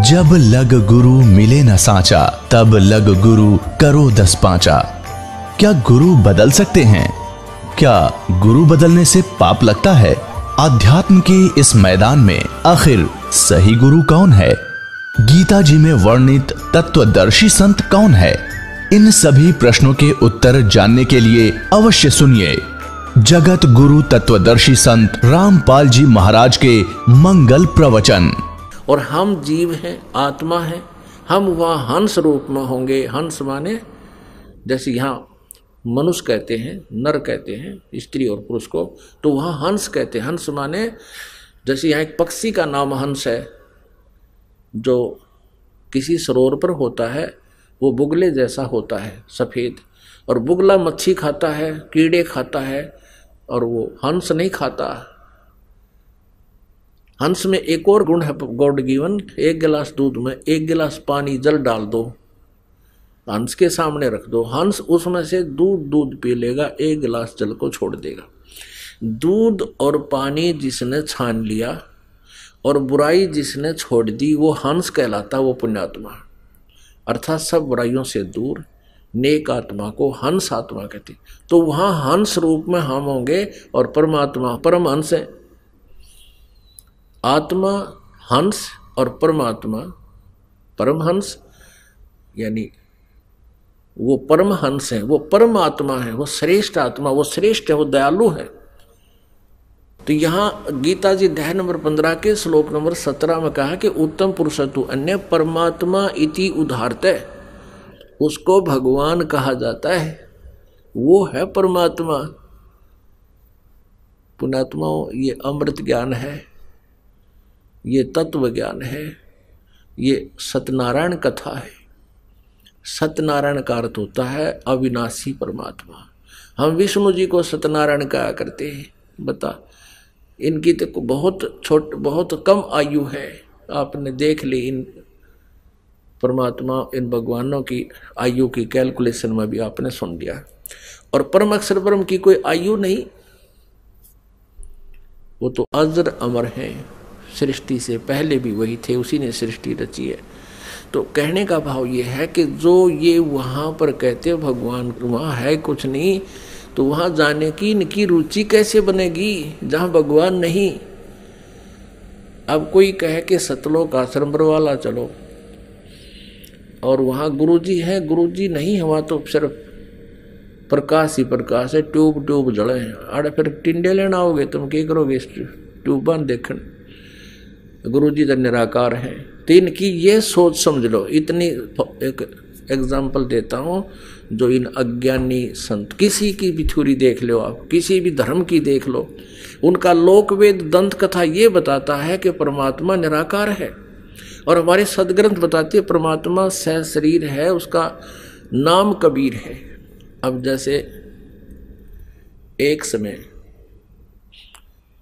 जब लग गुरु मिले न साचा, तब लग गुरु करो 10 पांचा। क्या गुरु बदल सकते हैं? क्या गुरु बदलने से पाप लगता है? अध्यात्म के इस मैदान में आखिर सही गुरु कौन है? गीता जी में वर्णित तत्वदर्शी संत कौन है? इन सभी प्रश्नों के उत्तर जानने के लिए अवश्य सुनिए जगत गुरु तत्वदर्शी संत रामपाल जी महाराज के मंगल प्रवचन। और हम जीव हैं, आत्मा है, हम वहाँ हंस रूप में होंगे। हंस माने जैसे यहाँ मनुष्य कहते हैं, नर कहते हैं स्त्री और पुरुष को, तो वहाँ हंस कहते हैं। हंस माने जैसे यहाँ एक पक्षी का नाम हंस है, जो किसी सरोवर पर होता है, वो बुगले जैसा होता है सफ़ेद, और बुगला मच्छी खाता है, कीड़े खाता है, और वो हंस नहीं खाता। हंस में एक और गुण है गॉड गिवन, एक गिलास दूध में 1 गिलास पानी जल डाल दो, हंस के सामने रख दो, हंस उसमें से दूध पी लेगा, 1 गिलास जल को छोड़ देगा। दूध और पानी जिसने छान लिया और बुराई जिसने छोड़ दी, वो हंस कहलाता, वो पुण्यात्मा। अर्थात सब बुराइयों से दूर नेक आत्मा को हंस आत्मा कहते। तो वहाँ हंस रूप में हम होंगे, और परमात्मा परम हंस है। आत्मा हंस और परमात्मा परमहंस, यानी वो परमहंस है, वो परम आत्मा है, वो श्रेष्ठ आत्मा, वो श्रेष्ठ है, वो दयालु है। तो यहाँ गीता जी अध्याय नंबर 15 के श्लोक नंबर 17 में कहा कि उत्तम पुरुषतु अन्य परमात्मा इति उदाहरते, उसको भगवान कहा जाता है, वो है परमात्मा। पुण्यात्मा, ये अमृत ज्ञान है, ये तत्व ज्ञान है, ये सत्यनारायण कथा है। सत्यनारायण का अर्थ होता है अविनाशी परमात्मा। हम विष्णु जी को सत्यनारायण कहा करते हैं। बता, इनकी तो बहुत कम आयु है। आपने देख ली इन परमात्मा, इन भगवानों की आयु की कैलकुलेशन में भी आपने सुन लिया। और परम अक्षर ब्रह्म की कोई आयु नहीं, वो तो अजर अमर है, सृष्टि से पहले भी वही थे, उसी ने सृष्टि रची है। तो कहने का भाव ये है कि जो ये वहाँ पर कहते भगवान वहाँ है कुछ नहीं, तो वहाँ जाने की इनकी रुचि कैसे बनेगी जहाँ भगवान नहीं। अब कोई कहे कि सतलोक आश्रम वाला चलो, और वहाँ गुरुजी हैं, गुरुजी नहीं है, वहाँ तो सिर्फ प्रकाश ही प्रकाश है, ट्यूब जड़े हैं। अरे फिर टिंडे लेना होगे, तुम क्या करोगे इस ट्यूबा देखने? गुरुजी तो निराकार हैं। तो इनकी ये सोच समझ लो। इतनी एक एग्जाम्पल देता हूँ, जो इन अज्ञानी संत, किसी की भी थ्योरी देख लो आप, किसी भी धर्म की देख लो, उनका लोकवेद दंत कथा ये बताता है कि परमात्मा निराकार है। और हमारे सदग्रंथ बताते हैं परमात्मा सह शरीर है, उसका नाम कबीर है। अब जैसे एक समय,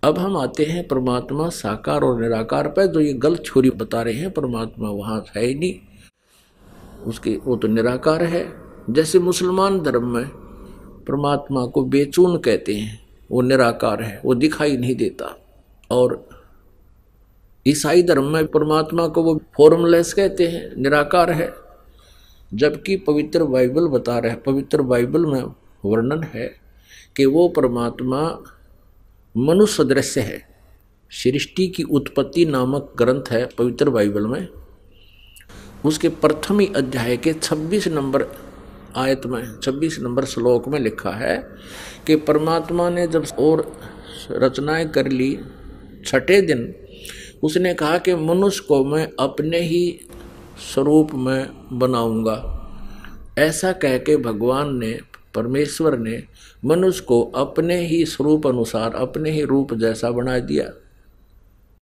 अब हम आते हैं परमात्मा साकार और निराकार पर। जो ये गलत छोरी बता रहे हैं, परमात्मा वहाँ है ही नहीं, उसके वो तो निराकार है। जैसे मुसलमान धर्म में परमात्मा को बेचून कहते हैं, वो निराकार है, वो दिखाई नहीं देता। और ईसाई धर्म में परमात्मा को वो फॉर्मलेस कहते हैं, निराकार है। जबकि पवित्र बाइबल बता रहा है, पवित्र बाइबल में वर्णन है कि वो परमात्मा मनुष्य दृश्य है। सृष्टि की उत्पत्ति नामक ग्रंथ है पवित्र बाइबल में, उसके प्रथम ही अध्याय के 26 नंबर आयत में, 26 नंबर श्लोक में लिखा है कि परमात्मा ने जब और रचनाएं कर ली, 6ठे दिन उसने कहा कि मनुष्य को मैं अपने ही स्वरूप में बनाऊंगा। ऐसा कह के भगवान ने, परमेश्वर ने मनुष्य को अपने ही स्वरूप अनुसार, अपने ही रूप जैसा बना दिया।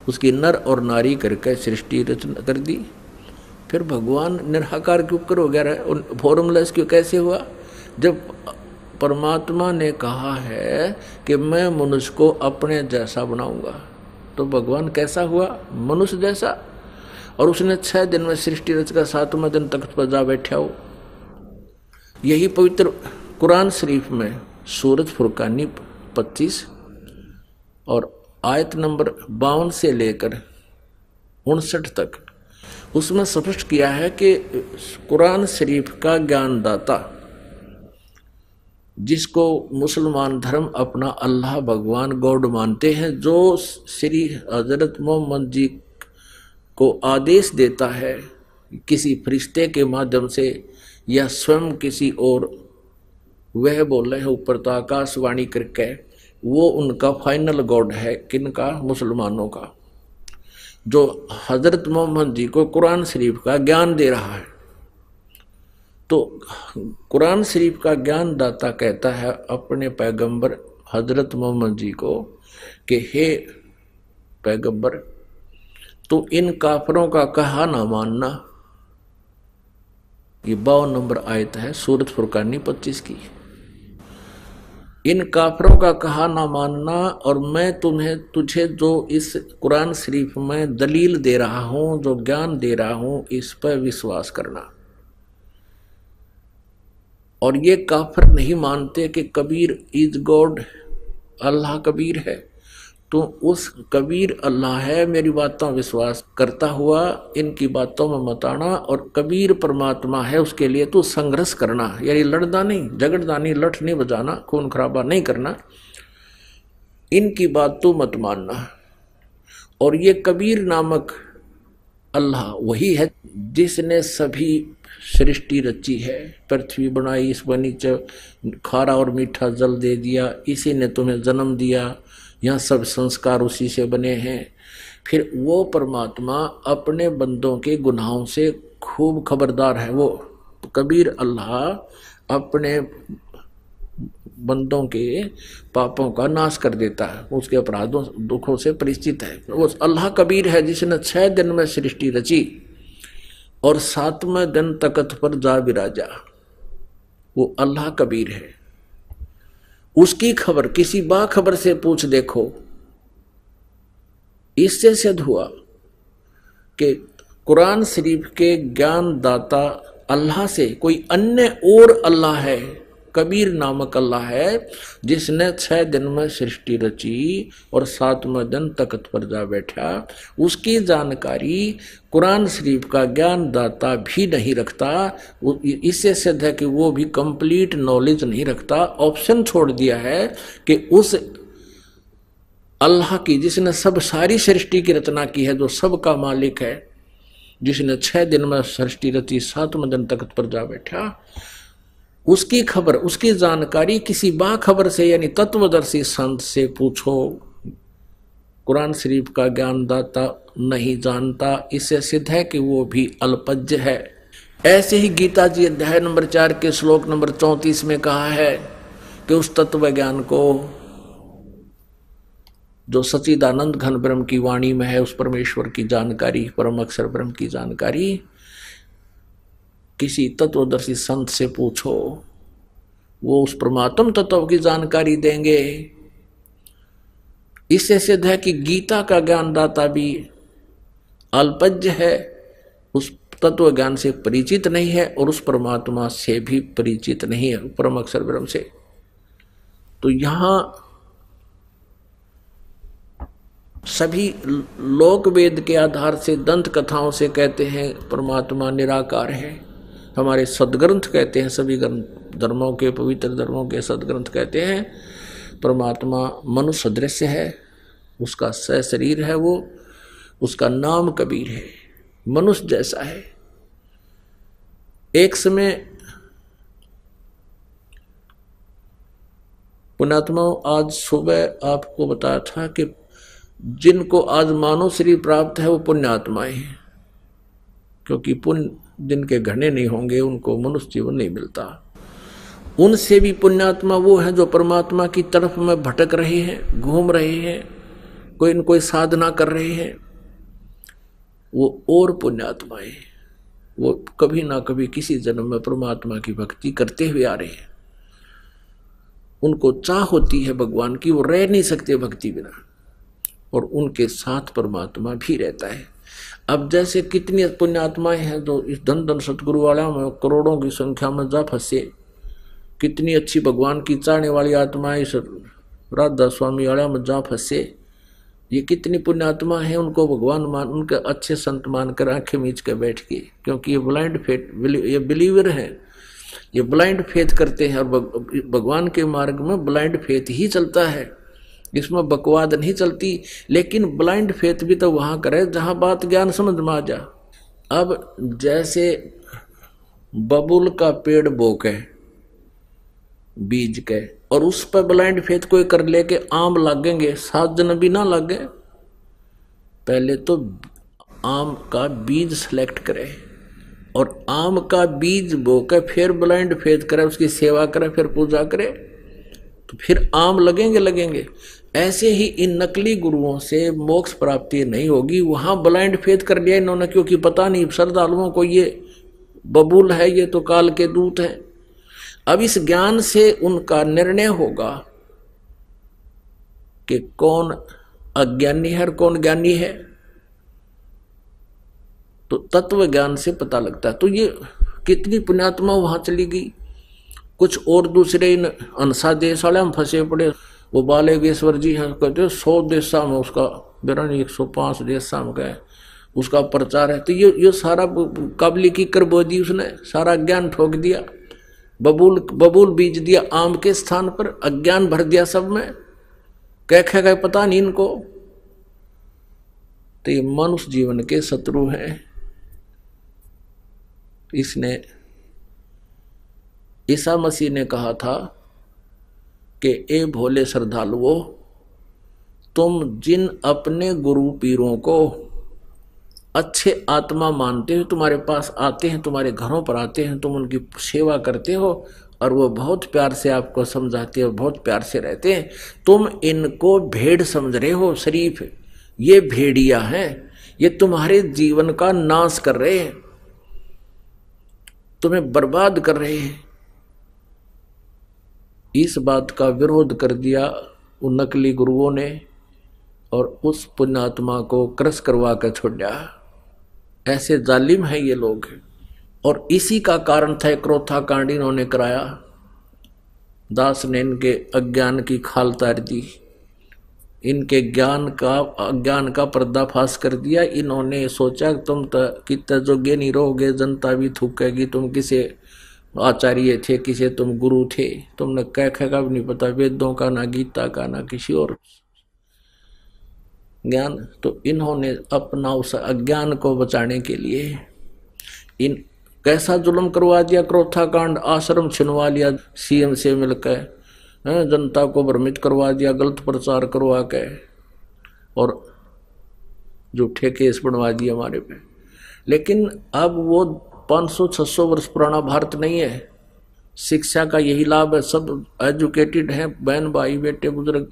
उसकी नर और नारी करके सृष्टि रचना कर दी। फिर भगवान निराकार क्यों करो गया, फॉर्मलेस क्यों कैसे हुआ? जब परमात्मा ने कहा है कि मैं मनुष्य को अपने जैसा बनाऊंगा, तो भगवान कैसा हुआ? मनुष्य जैसा। और उसने 6 दिन में सृष्टि रचकर 7वें दिन तख्त पर जा बैठा हो। यही पवित्र कुरान शरीफ में सूरत फुरकानी 25 और आयत नंबर 52 से लेकर 59 तक उसमें स्पष्ट किया है कि कुरान शरीफ का ज्ञानदाता, जिसको मुसलमान धर्म अपना अल्लाह भगवान गॉड मानते हैं, जो श्री हजरत मोहम्मद जी को आदेश देता है किसी फरिश्ते के माध्यम से या स्वयं किसी और, वह बोल रहे हैं ऊपर तो आकाशवाणी करके, वो उनका फाइनल गॉड है। किनका? मुसलमानों का, जो हजरत मोहम्मद जी को कुरान शरीफ का ज्ञान दे रहा है। तो कुरान शरीफ का ज्ञान दाता कहता है अपने पैगंबर हजरत मोहम्मद जी को कि हे पैगंबर, तो इन काफरों का कहा ना मानना। ये 52 नंबर आयत है सूरत फुरकानी 25 की। इन काफरों का कहा ना मानना, और मैं तुझे जो इस कुरान शरीफ में दलील दे रहा हूं, जो ज्ञान दे रहा हूं, इस पर विश्वास करना। और ये काफिर नहीं मानते कि कबीर इज गॉड, अल्लाह कबीर है, तो उस कबीर अल्लाह है मेरी बातों विश्वास करता हुआ इनकी बातों में मत आना, और कबीर परमात्मा है उसके लिए तो संघर्ष करना, यानी लड़ना नहीं, झगड़ना नहीं, लठ नहीं बजाना, खून खराबा नहीं करना, इनकी बात तो मत मानना। और ये कबीर नामक अल्लाह वही है जिसने सभी सृष्टि रची है, पृथ्वी बनाई, इस पर नीचे खारा और मीठा जल दे दिया, इसी ने तुम्हें जन्म दिया, यहाँ सब संस्कार उसी से बने हैं। फिर वो परमात्मा अपने बंदों के गुनाहों से खूब खबरदार है। वो कबीर अल्लाह अपने बंदों के पापों का नाश कर देता है, उसके अपराधों दुखों से परिचित है। वो अल्लाह कबीर है जिसने 6 दिन में सृष्टि रची और 7वें दिन तख्त पर जा विराजा। वो अल्लाह कबीर है। उसकी खबर किसी बाखबर से पूछ देखो। इससे सिद्ध हुआ कि कुरान शरीफ के ज्ञान दाता अल्लाह से कोई अन्य और अल्लाह है, कबीर नामक अल्लाह है जिसने 6 दिन में सृष्टि रची और 7वें दिन तख्त पर जा बैठा। उसकी जानकारी कुरान शरीफ का ज्ञान दाता भी नहीं रखता। इससे सिद्ध है कि वो भी कंप्लीट नॉलेज नहीं रखता। ऑप्शन छोड़ दिया है कि उस अल्लाह की जिसने सब सारी सृष्टि की रचना की है, जो सबका मालिक है, जिसने 6 दिन में सृष्टि रची 7वें दिन तख्त पर जा बैठा, उसकी खबर, उसकी जानकारी किसी बाखबर से यानी तत्वदर्शी संत से पूछो। कुरान शरीफ का ज्ञानदाता नहीं जानता। इससे सिद्ध है कि वो भी अल्पज्ञ है। ऐसे ही गीता जी अध्याय नंबर 4 के श्लोक नंबर 34 में कहा है कि उस तत्व ज्ञान को जो सच्चिदानंद घन ब्रह्म की वाणी में है, उस परमेश्वर की जानकारी, परम अक्षर ब्रह्म की जानकारी किसी तत्वदर्शी संत से पूछो, वो उस परमात्म तत्व की जानकारी देंगे। इससे सिद्ध है कि गीता का ज्ञानदाता भी अल्पज्ञ है, उस तत्व ज्ञान से परिचित नहीं है और उस परमात्मा से भी परिचित नहीं है, परम अक्षर ब्रह्म से। तो यहां सभी लोक वेद के आधार से, दंत कथाओं से कहते हैं परमात्मा निराकार है। हमारे सदग्रंथ कहते हैं, सभी धर्मों के, पवित्र धर्मों के सदग्रंथ कहते हैं परमात्मा मनुष्य सदृश है, उसका शरीर है, वो उसका नाम कबीर है, मनुष्य जैसा है। एक समय पुण्यात्मा आज सुबह आपको बताया था कि जिनको आज मानव शरीर प्राप्त है वो पुण्यात्माएं हैं, क्योंकि पुण्य जिनके घने नहीं होंगे उनको मनुष्य जीवन नहीं मिलता। उनसे भी पुण्यात्मा वो है जो परमात्मा की तरफ में भटक रहे हैं, घूम रहे हैं, कोई न कोई साधना कर रहे हैं, वो और पुण्यात्माएं, वो कभी ना कभी किसी जन्म में परमात्मा की भक्ति करते हुए आ रहे हैं। उनको चाह होती है भगवान की, वो रह नहीं सकते भक्ति बिना, और उनके साथ परमात्मा भी रहता है। अब जैसे कितनी पुण्यात्माएं हैं जो इस धन धन सतगुरु वाला में करोड़ों की संख्या में जा फंसे, कितनी अच्छी भगवान की चाहने वाली आत्माएं इस राधा स्वामी वाला में जा फंसे, ये कितनी पुण्यात्मा है, उनको भगवान मान, उनके अच्छे संत मानकर आंखें मीच के बैठ गए, क्योंकि ये ब्लाइंड फेथ, ये बिलीवर हैं, ये ब्लाइंड फेथ करते हैं। और भगवान के मार्ग में ब्लाइंड फेथ ही चलता है, इसमें बकवाद नहीं चलती। लेकिन ब्लाइंड फेथ भी तो वहां करे जहां बात ज्ञान समझ में आ जा। अब जैसे बबूल का पेड़ बोके बीज के, और उस पर ब्लाइंड फेथ कोई कर लेके आम लागेंगे, 7 जन भी ना लागे। पहले तो आम का बीज सेलेक्ट करे और आम का बीज बोके फिर ब्लाइंड फेथ करे, उसकी सेवा करे, फिर पूजा करे, तो फिर आम लगेंगे। ऐसे ही इन नकली गुरुओं से मोक्ष प्राप्ति नहीं होगी। वहां ब्लाइंड फेथ कर लिया इन्होंने, क्योंकि पता नहीं श्रद्धालुओं को ये बबूल है, ये तो काल के दूत है। अब इस ज्ञान से उनका निर्णय होगा कि कौन अज्ञानी है और कौन ज्ञानी है, तो तत्व ज्ञान से पता लगता है। तो ये कितनी पुण्यात्मा वहां चली गई। कुछ और दूसरे इन अंसा देश वाले हम फंसे पड़े, वो बालेश्वर जी हैं, कहते 100 देशा में उसका बेरानी 105 देशा में गए, उसका प्रचार है। तो ये सारा काबली की करबो दी उसने, सारा ज्ञान ठोक दिया, बबूल बीज दिया आम के स्थान पर, अज्ञान भर दिया सब में, कह गए पता नहीं इनको। तो ये मनुष्य जीवन के शत्रु हैं। इसने ईसा मसीह ने कहा था कि ए भोले श्रद्धालुओं, तुम जिन अपने गुरु पीरों को अच्छे आत्मा मानते हो, तुम्हारे पास आते हैं, तुम्हारे घरों पर आते हैं, तुम उनकी सेवा करते हो और वो बहुत प्यार से आपको समझाते हो, बहुत प्यार से रहते हैं, तुम इनको भेड़ समझ रहे हो। शरीफ ये भेड़िया हैं, ये तुम्हारे जीवन का नाश कर रहे हैं, तुम्हें बर्बाद कर रहे हैं। इस बात का विरोध कर दिया उन नकली गुरुओं ने और उस पुण्यात्मा को क्रश करवा कर छोड़ा। ऐसे जालिम हैं ये लोग। और इसी का कारण था क्रोथा कांड इन्होंने कराया। दास ने इनके अज्ञान की खाल तार दी, इनके अज्ञान का पर्दाफाश कर दिया। इन्होंने सोचा तुम तो कितने जोगे नहीं रहोगे, जनता भी थूकेगी, तुम किसे आचार्य थे, किसे तुम गुरु थे, तुमने कह का भी नहीं पता, वेदों का ना गीता का ना किसी और ज्ञान। तो इन्होंने अपना उस अज्ञान को बचाने के लिए इन कैसा जुल्म करवा दिया। क्रोथा कांड, आश्रम छिनवा लिया सीएम से मिलकर, जनता को भ्रमित करवा दिया, गलत प्रचार करवा के, और झूठे केस बनवा दिए हमारे पे। लेकिन अब वो 500-600 वर्ष पुराना भारत नहीं है। शिक्षा का यही लाभ है, सब एजुकेटेड हैं, बहन भाई बेटे बुजुर्ग,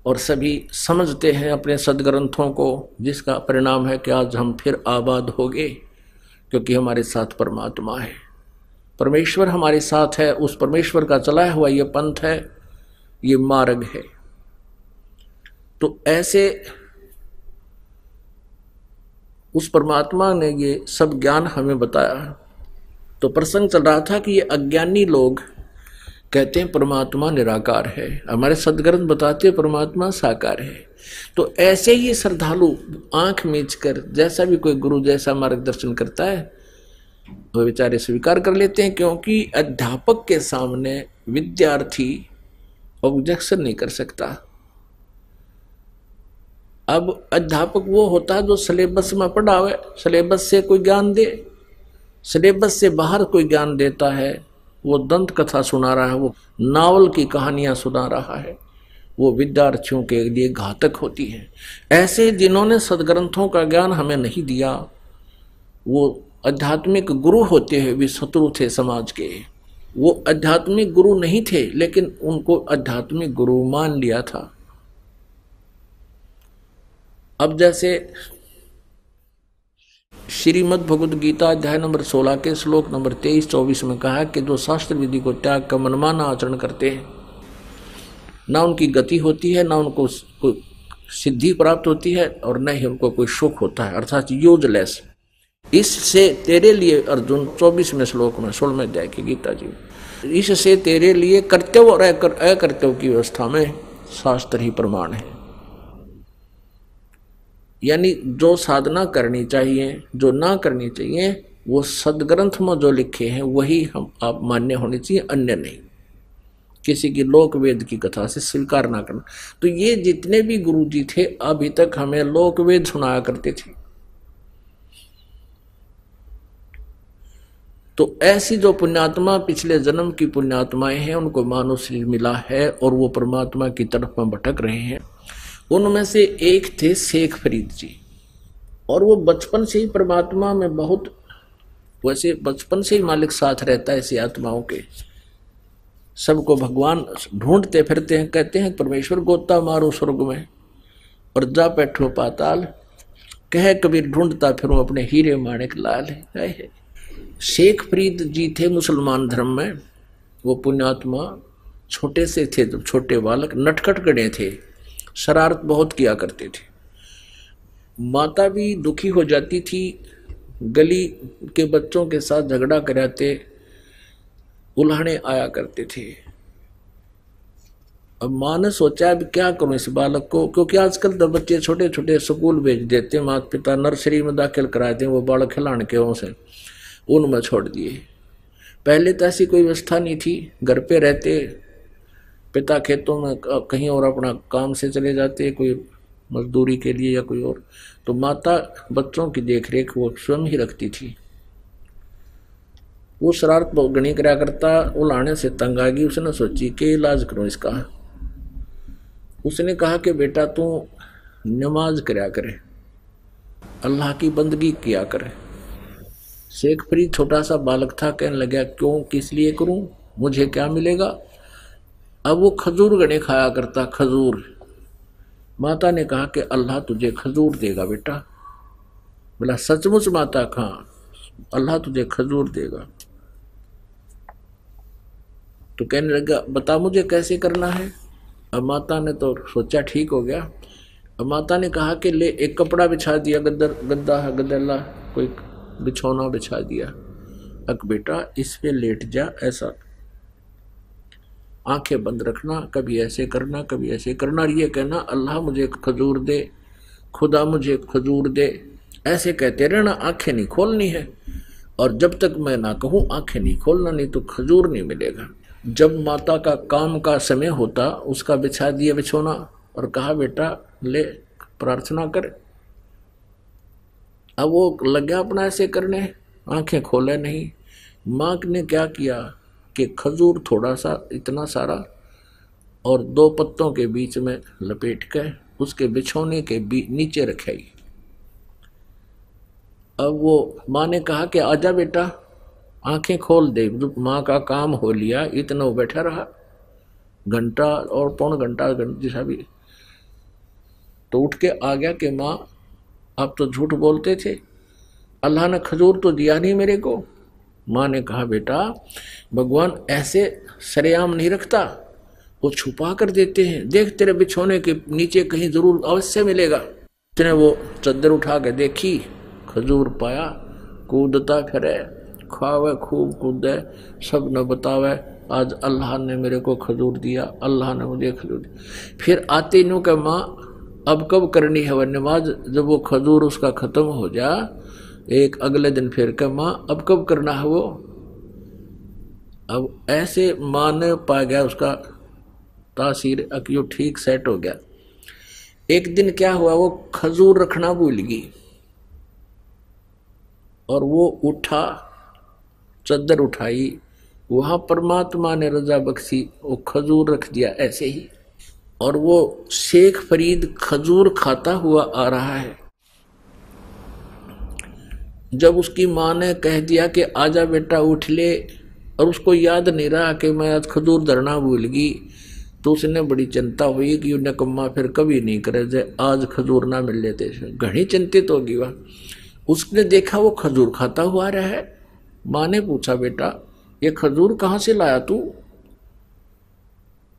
और सभी समझते हैं अपने सदग्रंथों को, जिसका परिणाम है कि आज हम फिर आबाद हो गए, क्योंकि हमारे साथ परमात्मा है, परमेश्वर हमारे साथ है। उस परमेश्वर का चलाया हुआ ये पंथ है, ये मार्ग है। तो ऐसे उस परमात्मा ने ये सब ज्ञान हमें बताया। तो प्रसंग चल रहा था कि ये अज्ञानी लोग कहते हैं परमात्मा निराकार है, हमारे सदग्रंथ बताते हैं परमात्मा साकार है। तो ऐसे ही श्रद्धालु आंख मीच कर, जैसा भी कोई गुरु जैसा मार्गदर्शन करता है, वो बेचारे स्वीकार कर लेते हैं, क्योंकि अध्यापक के सामने विद्यार्थी ऑब्जेक्शन नहीं कर सकता। अब अध्यापक वो होता है जो सिलेबस में पढ़ा हुआ, सिलेबस से कोई ज्ञान दे। सिलेबस से बाहर कोई ज्ञान देता है, वो दंत कथा सुना रहा है, वो नावल की कहानियां सुना रहा है, वो विद्यार्थियों के लिए घातक होती है। ऐसे जिन्होंने सदग्रंथों का ज्ञान हमें नहीं दिया, वो आध्यात्मिक गुरु होते हैं, वे शत्रु थे समाज के। वो आध्यात्मिक गुरु नहीं थे, लेकिन उनको आध्यात्मिक गुरु मान लिया था। अब जैसे श्रीमद् भगवद गीता अध्याय नंबर 16 के श्लोक नंबर 23-24 में कहा कि जो शास्त्र विधि को त्याग कर मनमाना आचरण करते हैं, ना उनकी गति होती है, ना उनको कोई सिद्धि प्राप्त होती है, और न ही उनको कोई सुख होता है, अर्थात यूजलेस। इससे तेरे लिए, अर्जुन 24वें श्लोक में 16वें अध्याय की गीता जी, इससे तेरे लिए कर्तव्य और अकर्तव्य की व्यवस्था में शास्त्र ही प्रमाण है। यानी जो साधना करनी चाहिए, जो ना करनी चाहिए, वो सदग्रंथ में जो लिखे हैं वही हम आप मान्य होने चाहिए, अन्य नहीं। किसी की लोक वेद की कथा से स्वीकार ना करना। तो ये जितने भी गुरु जी थे अभी तक हमें लोक वेद सुनाया करते थे। तो ऐसी जो पुण्यात्मा पिछले जन्म की पुण्यात्माएं हैं उनको मानव शरीर मिला है और वो परमात्मा की तरफ में भटक रहे हैं। उनमें से एक थे शेख फरीद जी, और वो बचपन से ही परमात्मा में बहुत, वैसे बचपन से ही मालिक साथ रहता है ऐसी आत्माओं के। सबको भगवान ढूंढते फिरते हैं, कहते हैं परमेश्वर गोता मारो स्वर्ग में और जा बैठो पाताल, कह कबीर ढूंढता फिरूं अपने हीरे माणिक लाल है। शेख फरीद जी थे मुसलमान धर्म में। वो पुण्यात्मा छोटे से थे, जब छोटे बालक नटखट गणे थे, शरारत बहुत किया करते थे। माता भी दुखी हो जाती थी, गली के बच्चों के साथ झगड़ा कराते, उल्हाने आया करते थे। अब माँ ने सोचा अब क्या करूं इस बालक को, क्योंकि आजकल तो बच्चे छोटे छोटे स्कूल भेज देते, माता पिता नर्सरी में दाखिल कराते हैं, वो बालक खिलाने के वहाँ से उनमें छोड़ दिए। पहले तो ऐसी कोई व्यवस्था नहीं थी, घर पे रहते, पिता खेतों में कहीं और अपना काम से चले जाते, कोई मजदूरी के लिए या कोई और, तो माता बच्चों की देखरेख वो स्वयं ही रखती थी। वो शरारत बहुत गणी करा करता, उलाने से तंग आ गई। उसने सोची कि इलाज करूं इसका। उसने कहा कि बेटा तू नमाज करया करे, अल्लाह की बंदगी किया करे। शेख फरीद छोटा सा बालक था, कहने लगा क्यों, किस लिए करूं, मुझे क्या मिलेगा। अब वो खजूर गणे खाया करता, खजूर। माता ने कहा कि अल्लाह तुझे खजूर देगा बेटा। बोला सचमुच माता, खा, अल्लाह तुझे खजूर देगा। तो कहने लगा बता मुझे कैसे करना है। अब माता ने तो सोचा ठीक हो गया। अब माता ने कहा कि ले एक कपड़ा बिछा दिया, गद्दा कोई बिछौना बिछा दिया, अब बेटा इस पे लेट जा, ऐसा आंखें बंद रखना, कभी ऐसे करना कभी ऐसे करना, और ये कहना अल्लाह मुझे खजूर दे, खुदा मुझे खजूर दे, ऐसे कहते रहना, आंखें नहीं खोलनी है। और जब तक मैं ना कहूँ आंखें नहीं खोलना, नहीं तो खजूर नहीं मिलेगा। जब माता का काम का समय होता, उसका बिछा दिया बिछोना और कहा बेटा ले प्रार्थना कर। अब वो लग गया अपना ऐसे करने, आंखें खोले नहीं। माँ ने क्या किया कि खजूर थोड़ा सा इतना सारा और 2 पत्तों के बीच में लपेट कर उसके बिछोने के नीचे रखाई। अब वो माँ ने कहा कि आजा बेटा आंखें खोल दे। माँ का काम हो लिया, इतना वो बैठा रहा, घंटा और पौन घंटा जैसा भी। तो उठ के आ गया कि माँ आप तो झूठ बोलते थे, अल्लाह ने खजूर तो दिया नहीं मेरे को। माँ ने कहा बेटा भगवान ऐसे सरेआम नहीं रखता, वो छुपा कर देते हैं, देख तेरे बिछोने के नीचे कहीं जरूर अवश्य मिलेगा। उसने वो चद्दर उठा के देखी, खजूर पाया, कूदता फिरे, खावे खूब कूदे, सब न बतावे आज अल्लाह ने मेरे को खजूर दिया, अल्लाह ने मुझे खजूर दिया। फिर आते नु के माँ अब कब करनी है वह नमाज, जब वो खजूर उसका खत्म हो जा, एक अगले दिन फिर के माँ अब कब करना है वो। अब ऐसे माँ ने पा गया उसका तासीर, अक्यों ठीक सेट हो गया। एक दिन क्या हुआ, वो खजूर रखना भूल गई और वो उठा, चद्दर उठाई, वहां परमात्मा ने रजा बख्शी, वो खजूर रख दिया ऐसे ही। और वो शेख फरीद खजूर खाता हुआ आ रहा है। जब उसकी माँ ने कह दिया कि आजा बेटा उठ ले, और उसको याद नहीं रहा कि मैं आज खजूर धरना भूल गई, तो उसने बड़ी चिंता हुई कि उन्हें कम्मा फिर कभी नहीं करे जे आज खजूर ना मिल लेते, घनी चिंतित होगी वह। उसने देखा वो खजूर खाता हुआ रहा है। माँ ने पूछा बेटा ये खजूर कहाँ से लाया तू।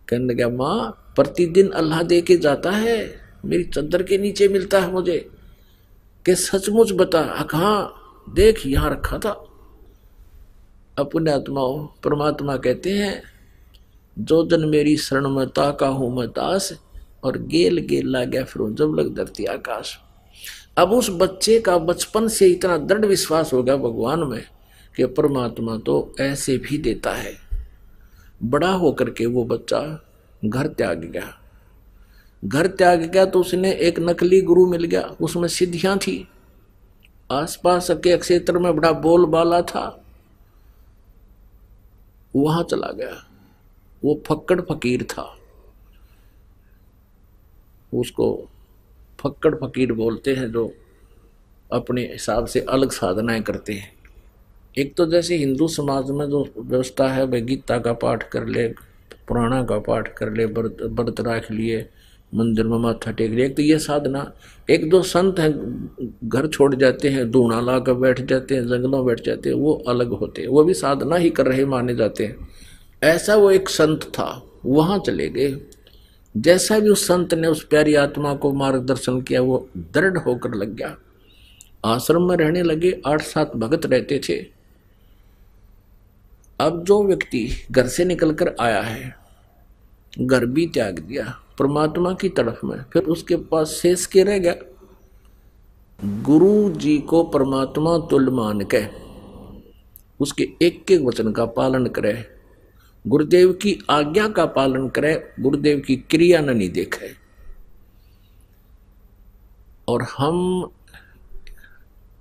कहने लगा माँ प्रतिदिन अल्लाह दे के जाता है, मेरी चद्दर के नीचे मिलता है मुझे। कि सचमुच बता। हाँ देख यहाँ रखा था। अपने आत्माओं परमात्मा कहते हैं जो जन मेरी शरण में ताका हूं मैं दास, और गेल गेल ला गया फिर जब लग धरती आकाश। अब उस बच्चे का बचपन से इतना दृढ़ विश्वास हो गया भगवान में कि परमात्मा तो ऐसे भी देता है। बड़ा होकर के वो बच्चा घर त्याग गया। घर त्याग गया तो उसने एक नकली गुरु मिल गया, उसमें सिद्धियां थी, आसपास के क्षेत्र में बड़ा बोलबाला था। वहां चला गया। वो फक्कड़ फकीर था, उसको फक्कड़ फकीर बोलते हैं, जो अपने हिसाब से अलग साधनाएं करते हैं। एक तो जैसे हिंदू समाज में जो व्यवस्था है, भाई गीता का पाठ कर ले, पुराणा का पाठ कर ले, व्रत रख लिए, मंदिर में माथा टेक लिया, एक तो ये साधना। एक दो संत हैं घर छोड़ जाते हैं, धूना ला कर बैठ जाते हैं, जंगलों बैठ जाते हैं, वो अलग होते हैं, वो भी साधना ही कर रहे माने जाते हैं। ऐसा वो एक संत था, वहां चले गए। जैसा भी उस संत ने उस प्यारी आत्मा को मार्गदर्शन किया, वो दृढ़ होकर लग गया। आश्रम में रहने लगे। 8-7 भगत रहते थे। अब जो व्यक्ति घर से निकलकर आया है, घर भी त्याग दिया परमात्मा की तरफ में, फिर उसके पास शेष के रह गया। गुरु जी को परमात्मा तुल्य मान के उसके एक एक वचन का पालन करे, गुरुदेव की आज्ञा का पालन करे, गुरुदेव की क्रिया न नहीं देखे। और हम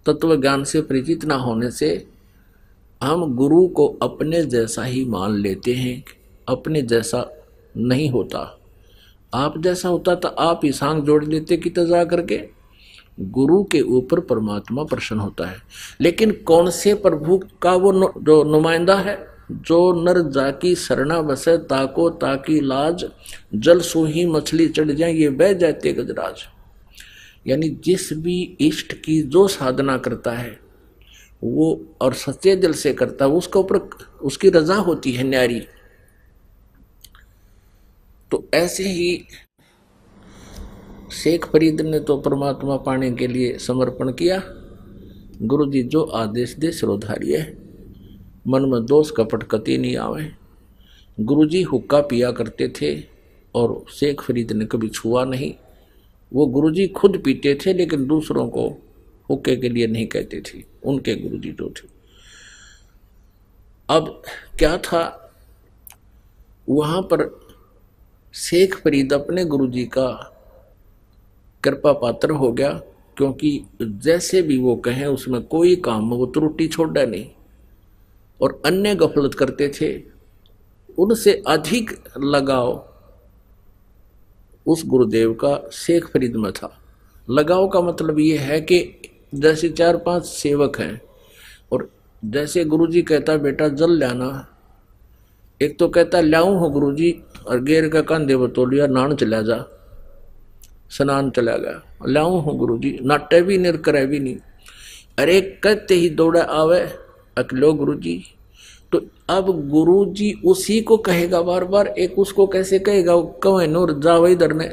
तत्व ज्ञान से परिचित ना होने से हम गुरु को अपने जैसा ही मान लेते हैं। अपने जैसा नहीं होता। आप जैसा होता तो आप ही सांग जोड़ लेते कि तजा करके। गुरु के ऊपर परमात्मा प्रसन्न होता है। लेकिन कौन से प्रभु का वो जो नुमाइंदा है, जो नर जाकी शरणा बसे ताको ताकी लाज, जल सोही मछली चढ़ जाए ये बह जाते गजराज। यानी जिस भी इष्ट की जो साधना करता है वो और सच्चे दिल से करता है, उसके ऊपर उसकी रजा होती है न्यारी। तो ऐसे ही शेख फरीद ने तो परमात्मा पाने के लिए समर्पण किया। गुरु जी जो आदेश दे सिरोधार्य है, मन में दोष कपट कति नहीं आवे। गुरु जी हुक्का पिया करते थे और शेख फरीद ने कभी छुआ नहीं। वो गुरु जी खुद पीते थे लेकिन दूसरों को हुक्के के लिए नहीं कहते थे, उनके गुरु जी जो थे। अब क्या था, वहां पर शेख फरीद अपने गुरु जी का कृपा पात्र हो गया, क्योंकि जैसे भी वो कहें उसमें कोई काम में वो त्रुटि छोड़ा नहीं। और अन्य गफलत करते थे, उनसे अधिक लगाव उस गुरुदेव का शेख फरीद में था। लगाव का मतलब ये है कि जैसे 4-5 सेवक हैं और जैसे गुरुजी कहता बेटा जल लाना, एक तो कहता लाऊं हो गुरुजी, और गेर का कंधे बतौलिया नान चला जा, स्नान चला गया, लाऊं हो गुरुजी, नाटे भी निर करे भी नहीं। अरे कहते ही दौड़ा आवे अकलो गुरुजी। तो अब गुरुजी उसी को कहेगा बार बार, एक उसको कैसे कहेगा, कवे नूर जाओ इधर ने।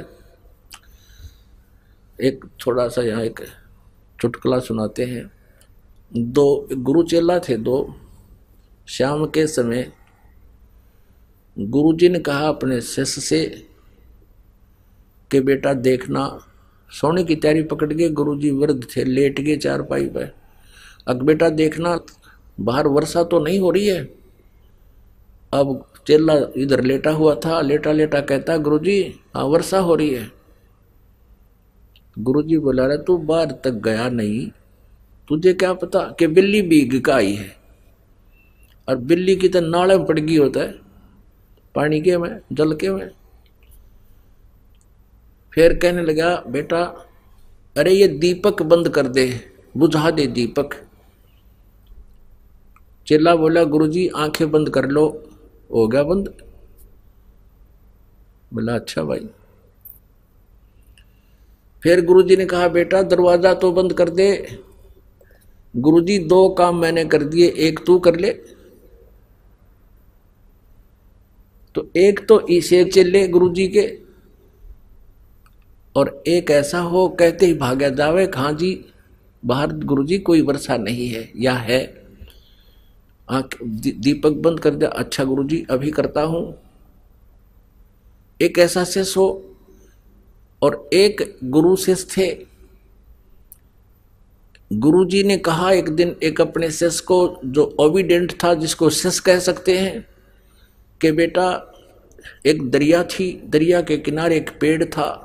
एक थोड़ा सा यहाँ एक चुटकुला सुनाते हैं। 2 गुरु चेला थे, 2। शाम के समय गुरुजी ने कहा अपने शिष्य से कि बेटा देखना, सोने की तैयारी पकड़ के गुरुजी वृद्ध थे, लेट गए चारपाई पे। अब बेटा देखना बाहर वर्षा तो नहीं हो रही है। अब चेला इधर लेटा हुआ था, लेटा लेटा कहता गुरुजी हाँ वर्षा हो रही है। गुरुजी बोला रहा तू बाहर तक गया नहीं, तुझे क्या पता कि बिल्ली भीग का आई है। और बिल्ली की तो नाले में पड़ गई होता है, पानी के में, जल के में। फिर कहने लगा बेटा अरे ये दीपक बंद कर दे, बुझा दे दीपक। चेला बोला गुरुजी आंखें बंद कर लो, हो गया बंद। बोला अच्छा भाई। फिर गुरुजी ने कहा बेटा दरवाजा तो बंद कर दे। गुरुजी 2 काम मैंने कर दिए, एक तू कर ले। तो एक तो इसे चले गुरुजी के, और एक ऐसा हो कहते ही भागा जावे कहाँ जी बाहर गुरुजी कोई वर्षा नहीं है या है। आंख दीपक बंद कर दिया, अच्छा गुरुजी अभी करता हूं। एक ऐसा शिष्य हो, और एक गुरु शिष्य थे, गुरुजी ने कहा एक दिन एक अपने शिष्य को, जो ओबीडेंट था, जिसको शिष्य कह सकते हैं, कि बेटा एक दरिया थी, दरिया के किनारे एक पेड़ था।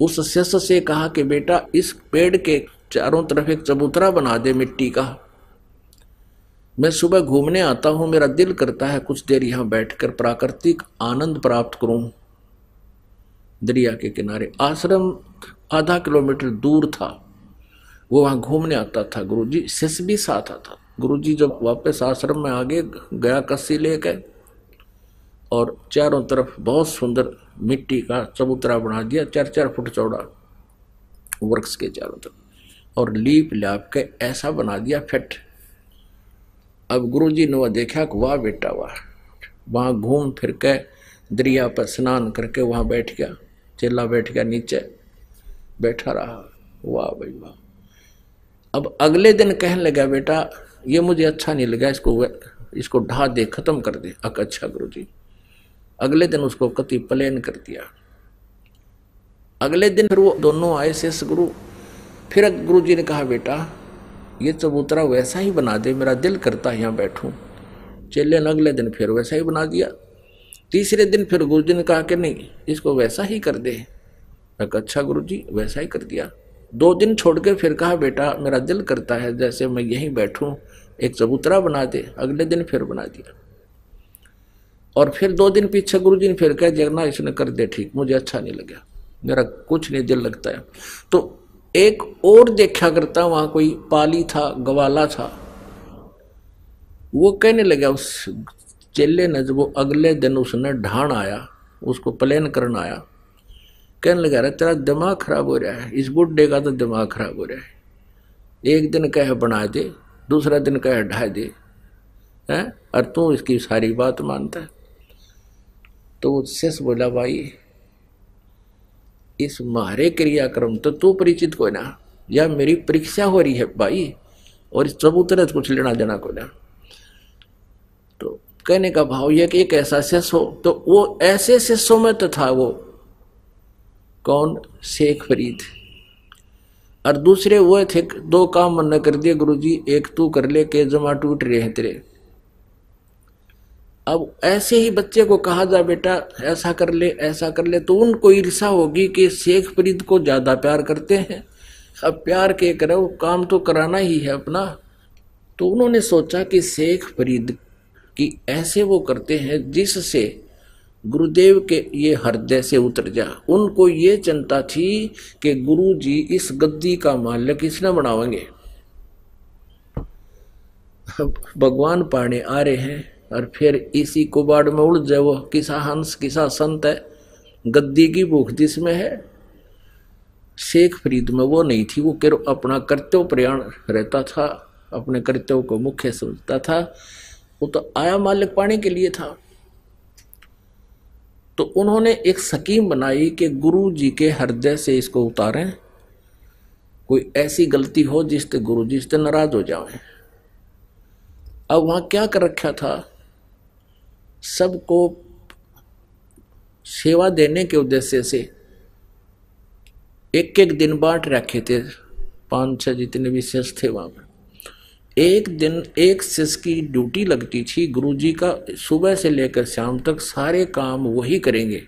उस शिष्य से कहा कि बेटा इस पेड़ के चारों तरफ एक चबूतरा बना दे मिट्टी का। मैं सुबह घूमने आता हूं, मेरा दिल करता है कुछ देर यहां बैठकर प्राकृतिक आनंद प्राप्त करूं। दरिया के किनारे आश्रम आधा किलोमीटर दूर था, वो वहां घूमने आता था। गुरुजी, शिष्य भी साथ आता। गुरुजी जब वापस आश्रम में आगे गया कस्सी लेकर, और चारों तरफ बहुत सुंदर मिट्टी का चबूतरा बना दिया, 4-4 फुट चौड़ा, वृक्ष के चारों तरफ, और लीप लाप के ऐसा बना दिया फिट। अब गुरुजी ने वह देखा कि वाह बेटा वाह, वहाँ घूम फिर के दरिया पर स्नान करके वहाँ बैठ गया। चेला बैठ गया नीचे, बैठा रहा, वाह भाई वाह। अब अगले दिन कहने लगा बेटा ये मुझे अच्छा नहीं लगा, इसको ढा दे, खत्म कर दे। अच्छा गुरुजी। अगले दिन उसको कति प्लेन कर दिया। अगले दिन फिर वो दोनों आए शेष गुरु। फिर गुरुजी ने कहा बेटा ये चबूतरा वैसा ही बना दे, मेरा दिल करता है यहाँ बैठूं। चेले ने अगले दिन फिर वैसा ही बना दिया। तीसरे दिन फिर गुरुजी ने कहा कि नहीं इसको वैसा ही कर दे। अच्छा गुरुजी, वैसा ही कर दिया। 2 दिन छोड़ के फिर कहा बेटा मेरा दिल करता है जैसे मैं यहीं बैठूं, एक चबूतरा बना दे। अगले दिन फिर बना दिया। और फिर 2 दिन पीछे गुरुजी ने फिर कहा जगना इसने कर दे ठीक, मुझे अच्छा नहीं लगा, मेरा कुछ नहीं दिल लगता है। तो एक और देखा करता, वहां कोई पाली था, गवाला था, वो कहने लगा उस चेले ने, जब वो अगले दिन उसने ढाण आया, उसको प्लेन करना आया, कहने लगा रहा तेरा दिमाग खराब हो रहा है, इस बुढ़े का तो दिमाग खराब हो रहा है। एक दिन कहे बना दे, दूसरा दिन कहे ढा दे, है, और तू इसकी सारी बात मानता है। तो वो शिष्य बोला भाई इस मारे क्रियाक्रम तो तू परिचित को ना, या मेरी परीक्षा हो रही है भाई, और इस चबूतरे से कुछ लेना देना को ना। तो कहने का भाव यह कि एक ऐसा शिष्य हो, तो वो ऐसे शिष्यों में तो था वो कौन, शेख फरीद। और दूसरे वो थे, 2 काम मन कर दिए गुरुजी, एक तू कर ले के जमा टूट रहे हैं तेरे। अब ऐसे ही बच्चे को कहा जा बेटा ऐसा कर ले ऐसा कर ले, तो उनको ईर्षा होगी कि शेख फरीद को ज्यादा प्यार करते हैं। अब प्यार के करो, काम तो कराना ही है अपना। तो उन्होंने सोचा कि शेख फरीद की ऐसे वो करते हैं जिससे गुरुदेव के ये हृदय से उतर जा। उनको ये चिंता थी कि गुरुजी इस गद्दी का मालिक इसने बनावेंगे। भगवान पाने आ रहे हैं और फिर इसी कुबाड़ में उड़ जाए वो किसा हंस किसा संत है। गद्दी की भूख जिसमें है, शेख फरीद में वो नहीं थी। वो केवल अपना कर्तव्य प्रयाण रहता था, अपने कर्तव्य को मुख्य समझता था। वो तो आया मालिक पाने के लिए था। तो उन्होंने एक स्कीम बनाई कि गुरु जी के हृदय से इसको उतारें, कोई ऐसी गलती हो जिससे गुरु जी से नाराज हो जाए। अब वहां क्या कर रखा था, सबको सेवा देने के उद्देश्य से एक एक दिन बांट रखे थे। 5-6 जितने भी शिष्य थे वहां पर एक दिन एक शिष्य की ड्यूटी लगती थी। गुरुजी का सुबह से लेकर शाम तक सारे काम वही करेंगे,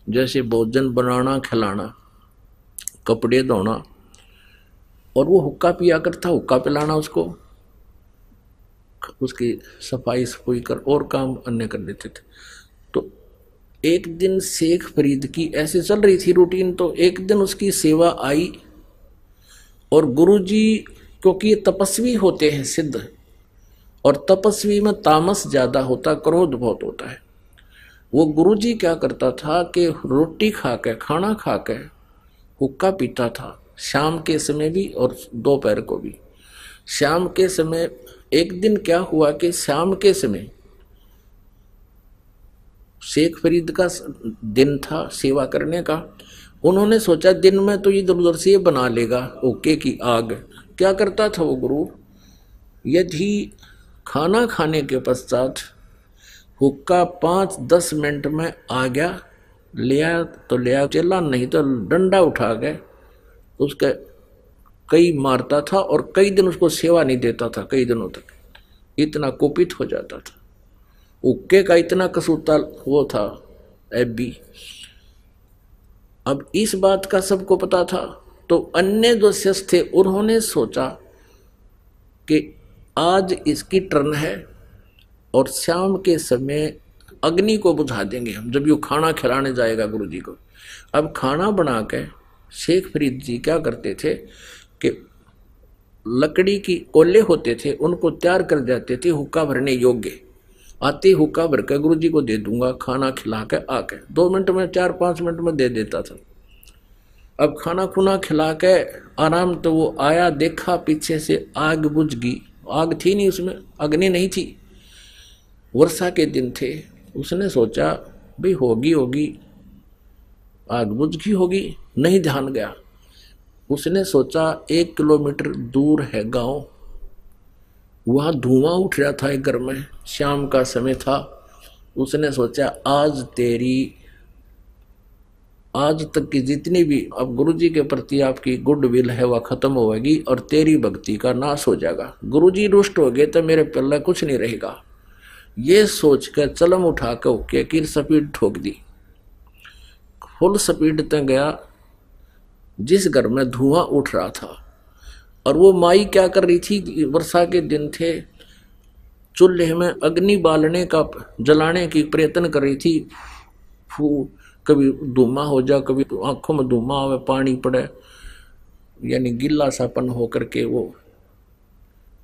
जैसे भोजन बनाना, खिलाना, कपड़े धोना, और वो हुक्का पिया करता, हुक्का पिलाना उसको, उसकी सफाई सफाई कर और काम अन्य कर देते थे। तो एक दिन शेख फरीद की ऐसे चल रही थी रूटीन। तो एक दिन उसकी सेवा आई और गुरुजी, क्योंकि ये तपस्वी होते हैं सिद्ध, और तपस्वी में तामस ज्यादा होता, क्रोध बहुत होता है। वो गुरुजी क्या करता था कि रोटी खा के, खाना खा के हुक्का पीता था, शाम के समय भी और दोपहर को भी। शाम के समय एक दिन क्या हुआ कि शाम के समय शेख फरीद का दिन था सेवा करने का। उन्होंने सोचा दिन में तो इधर उधर से बना लेगा ओके की आग। क्या करता था वो गुरु, यदि खाना खाने के पश्चात हुक्का 5-10 मिनट में आ गया, लिया तो लिया, चला नहीं तो डंडा उठा के उसके कई मारता था और कई दिन उसको सेवा नहीं देता था, कई दिनों तक, इतना कुपित हो जाता था। उक्के का इतना कसूता वो था एबी। अब इस बात का सबको पता था, तो अन्य जो शिष्य थे उन्होंने सोचा कि आज इसकी टर्न है और शाम के समय अग्नि को बुझा देंगे हम, जब यू खाना खिलाने जाएगा गुरुजी को। अब खाना बना के शेख फरीद जी क्या करते थे कि लकड़ी की कोले होते थे उनको तैयार कर जाते थे हुक्का भरने योग्य। आते हुक्का भर के गुरुजी को दे दूंगा, खाना खिला के आके 2 मिनट में 4-5 मिनट में दे देता था। अब खाना खुना खिला के आराम, तो वो आया, देखा पीछे से आग बुझ गई। आग थी नहीं उसमें, अग्नि नहीं थी, वर्षा के दिन थे। उसने सोचा भाई होगी आग बुझ गई होगी, नहीं ध्यान गया। उसने सोचा 1 किलोमीटर दूर है गांव, वहां धुआं उठ रहा था एक घर में, शाम का समय था। उसने सोचा आज तक की जितनी भी अब गुरुजी के प्रति आपकी गुडविल है वह खत्म होगी और तेरी भक्ति का नाश हो जाएगा। गुरुजी रुष्ट हो गए तो मेरे पल्ले कुछ नहीं रहेगा। ये सोच कर चलम उठा के स्पीड ठोक दी, फुल स्पीड तक गया जिस घर में धुआं उठ रहा था। और वो माई क्या कर रही थी, वर्षा के दिन थे, चूल्हे में अग्नि बालने का जलाने की प्रयत्न कर रही थी। कभी धुआं हो जा, कभी आंखों में धुआं आवे, पानी पड़े, यानी गिल्ला सापन हो करके वो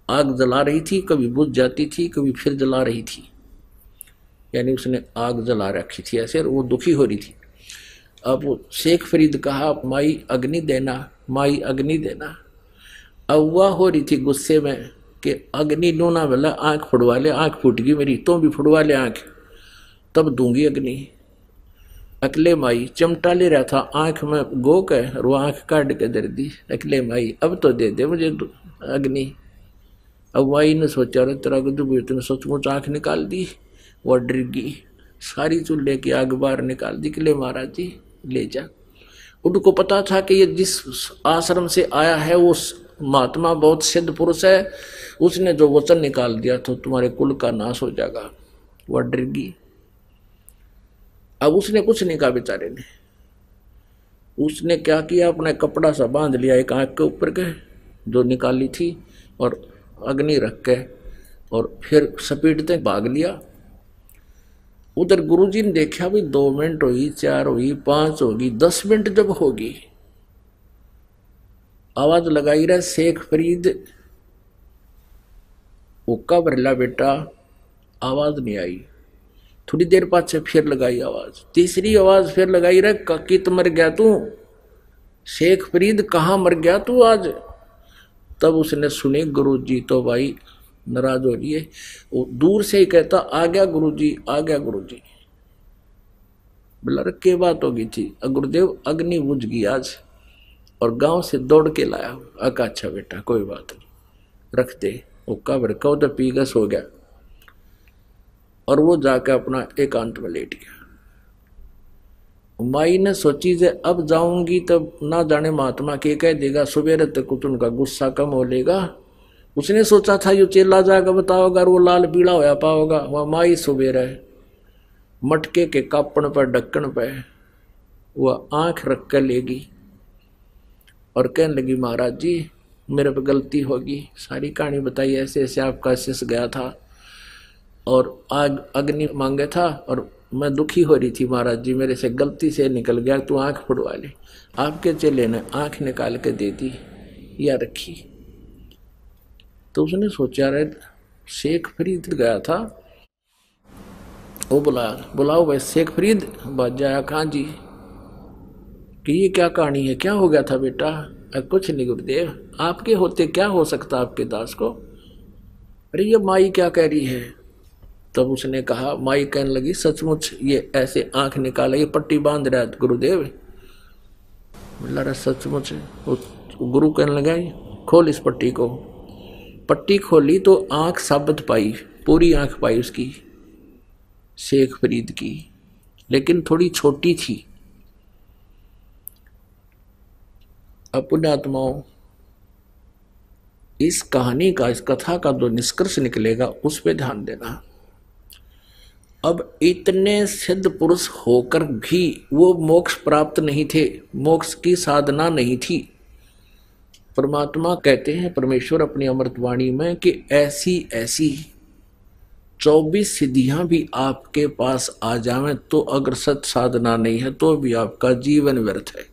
आग जला रही थी। कभी बुझ जाती थी, कभी फिर जला रही थी, यानी उसने आग जला रखी थी ऐसे, और वो दुखी हो रही थी। अब वो शेख फरीद कहा माई अग्नि देना, माई अग्नि देना। अब वह हो रही थी गुस्से में कि अग्नि लूना वाला, आंख फुड़वा ले, आंख फूट गई मेरी, तो भी फुड़वा ले आंख, तब दूंगी अग्नि। अकले माई चिमटा ले रहा था आंख में गोक है, और वो आंख काट के दे दी। अकले माई अब तो दे दे मुझे अग्नि। अब माई ने सोचा रे तेरा गुद्दू सचमुच आंख निकाल दी। वह डर गई, सारी चूल्हे की आग बाहर निकाल दी। ले महाराज जी ले जा। उनको पता था कि ये जिस आश्रम से आया है वो महात्मा बहुत सिद्ध पुरुष है, उसने जो वचन निकाल दिया तो तुम्हारे कुल का नाश हो जाएगा। वह डर गई। अब उसने कुछ नहीं कहा बेचारे ने। उसने क्या किया, अपना कपड़ा सा बांध लिया एक आंख के ऊपर के जो निकाली थी, और अग्नि रख के और फिर स्पीड तक भाग लिया। उधर गुरुजी ने देखा भी 2 मिनट हुई, 4 हुई, 5 होगी, 10 मिनट जब होगी, आवाज लगाई रहा शेख फरीद हुक्का भरला बेटा, आवाज नहीं आई। थोड़ी देर पाछे फिर लगाई आवाज, तीसरी आवाज फिर लगाई रहा कित मर गया तू शेख फरीद, कहाँ मर गया तू आज। तब उसने सुने गुरुजी तो भाई नाराज हो रही है, वो दूर से ही कहता आ गया गुरुजी, आ गया गुरुजी। बोला के बात हो गई थी, गुरुदेव अग्नि बुझ गई आज और गांव से दौड़ के लाया। अच्छा बेटा कोई बात नहीं, रख दे। हुक्का भड़का उधर पी गया, सो गया, और वो जाके अपना एकांत में लेट गया। माई ने सोची जे अब जाऊंगी तब ना जाने महात्मा के कह देगा, सुबेरे तक उनका गुस्सा कम हो लेगा। उसने सोचा था यो चेला जाकर बताओगा, वो लाल पीला होया पाओगा। वह माई सुबेरे मटके के कापण पर ढक्कन पे वह आंख रख कर लेगी और कहने लगी महाराज जी मेरे पे गलती होगी। सारी कहानी बताई, ऐसे ऐसे आपका शिष्य गया था और आग अग्नि मांगे था और मैं दुखी हो रही थी महाराज जी, मेरे से गलती से निकल गया, तू आंख फुड़वा ले। आपके चेले ने आंख निकाल के दे दी या रखी। तो उसने सोचा रहे शेख फरीद गया था, वो बुलाओ भाई शेख फरीद। बाज जाया कहाँ जी कि ये क्या कहानी है, क्या हो गया था बेटा। कुछ नहीं गुरुदेव, आपके होते क्या हो सकता आपके दास को। अरे ये माई क्या कह रही है। तब उसने कहा, माई कहने लगी सचमुच ये ऐसे आंख निकाले, ये पट्टी बांध रहा है गुरुदेव। बोला सचमुच। गुरु कहने लगा खोल इस पट्टी को। पट्टी खोली तो आंख साबित पाई, पूरी आंख पाई उसकी शेख फरीद की, लेकिन थोड़ी छोटी थी। पुण्यात्माओं इस कहानी का, इस कथा का जो निष्कर्ष निकलेगा उस पे ध्यान देना। अब इतने सिद्ध पुरुष होकर भी वो मोक्ष प्राप्त नहीं थे, मोक्ष की साधना नहीं थी। परमात्मा कहते हैं, परमेश्वर अपनी अमृतवाणी में, कि ऐसी ऐसी 24 सिद्धियां भी आपके पास आ जावें तो अगर सत साधना नहीं है तो भी आपका जीवन व्यर्थ है।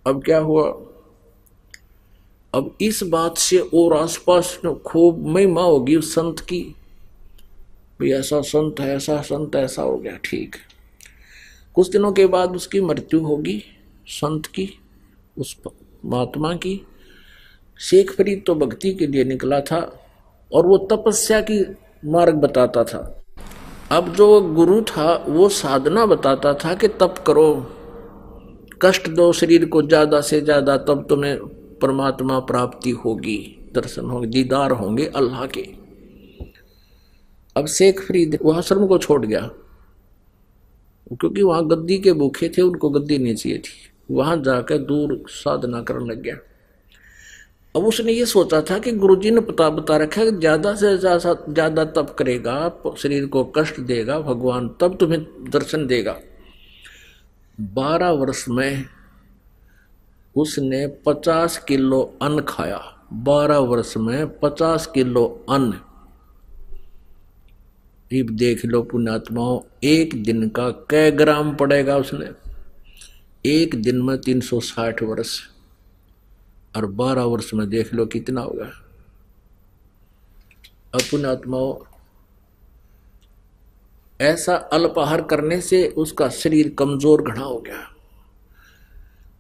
अब क्या हुआ, अब इस बात से और आसपास खूब महिमा होगी उस संत की, भाई ऐसा संत है, ऐसा संत, ऐसा हो गया, ठीक। कुछ दिनों के बाद उसकी मृत्यु होगी संत की, उस महात्मा की। शेख फरीद तो भक्ति के लिए निकला था और वो तपस्या की मार्ग बताता था। अब जो गुरु था वो साधना बताता था कि तप करो, कष्ट दो शरीर को ज्यादा से ज्यादा, तब तुम्हें परमात्मा प्राप्ति होगी, दर्शन होंगे, दीदार होंगे अल्लाह के। अब शेख फरीद वह आश्रम को छोड़ गया क्योंकि वहां गद्दी के भूखे थे, उनको गद्दी नहीं चाहिए थी। वहां जाकर दूर साधना करने लग गया। अब उसने ये सोचा था कि गुरुजी ने बता रखा है कि ज्यादा से ज्यादा तप करेगा, शरीर को कष्ट देगा भगवान, तब तुम्हें दर्शन देगा। 12 वर्ष में उसने 50 किलो अन्न खाया। 12 वर्ष में 50 किलो अन्न। अब देख लो पुण्यात्माओं, एक दिन का कै ग्राम पड़ेगा उसने, एक दिन में 360 वर्ष, और 12 वर्ष में देख लो कितना होगा। अब पुण्यात्माओं, ऐसा अल्पाहार करने से उसका शरीर कमजोर घना हो गया,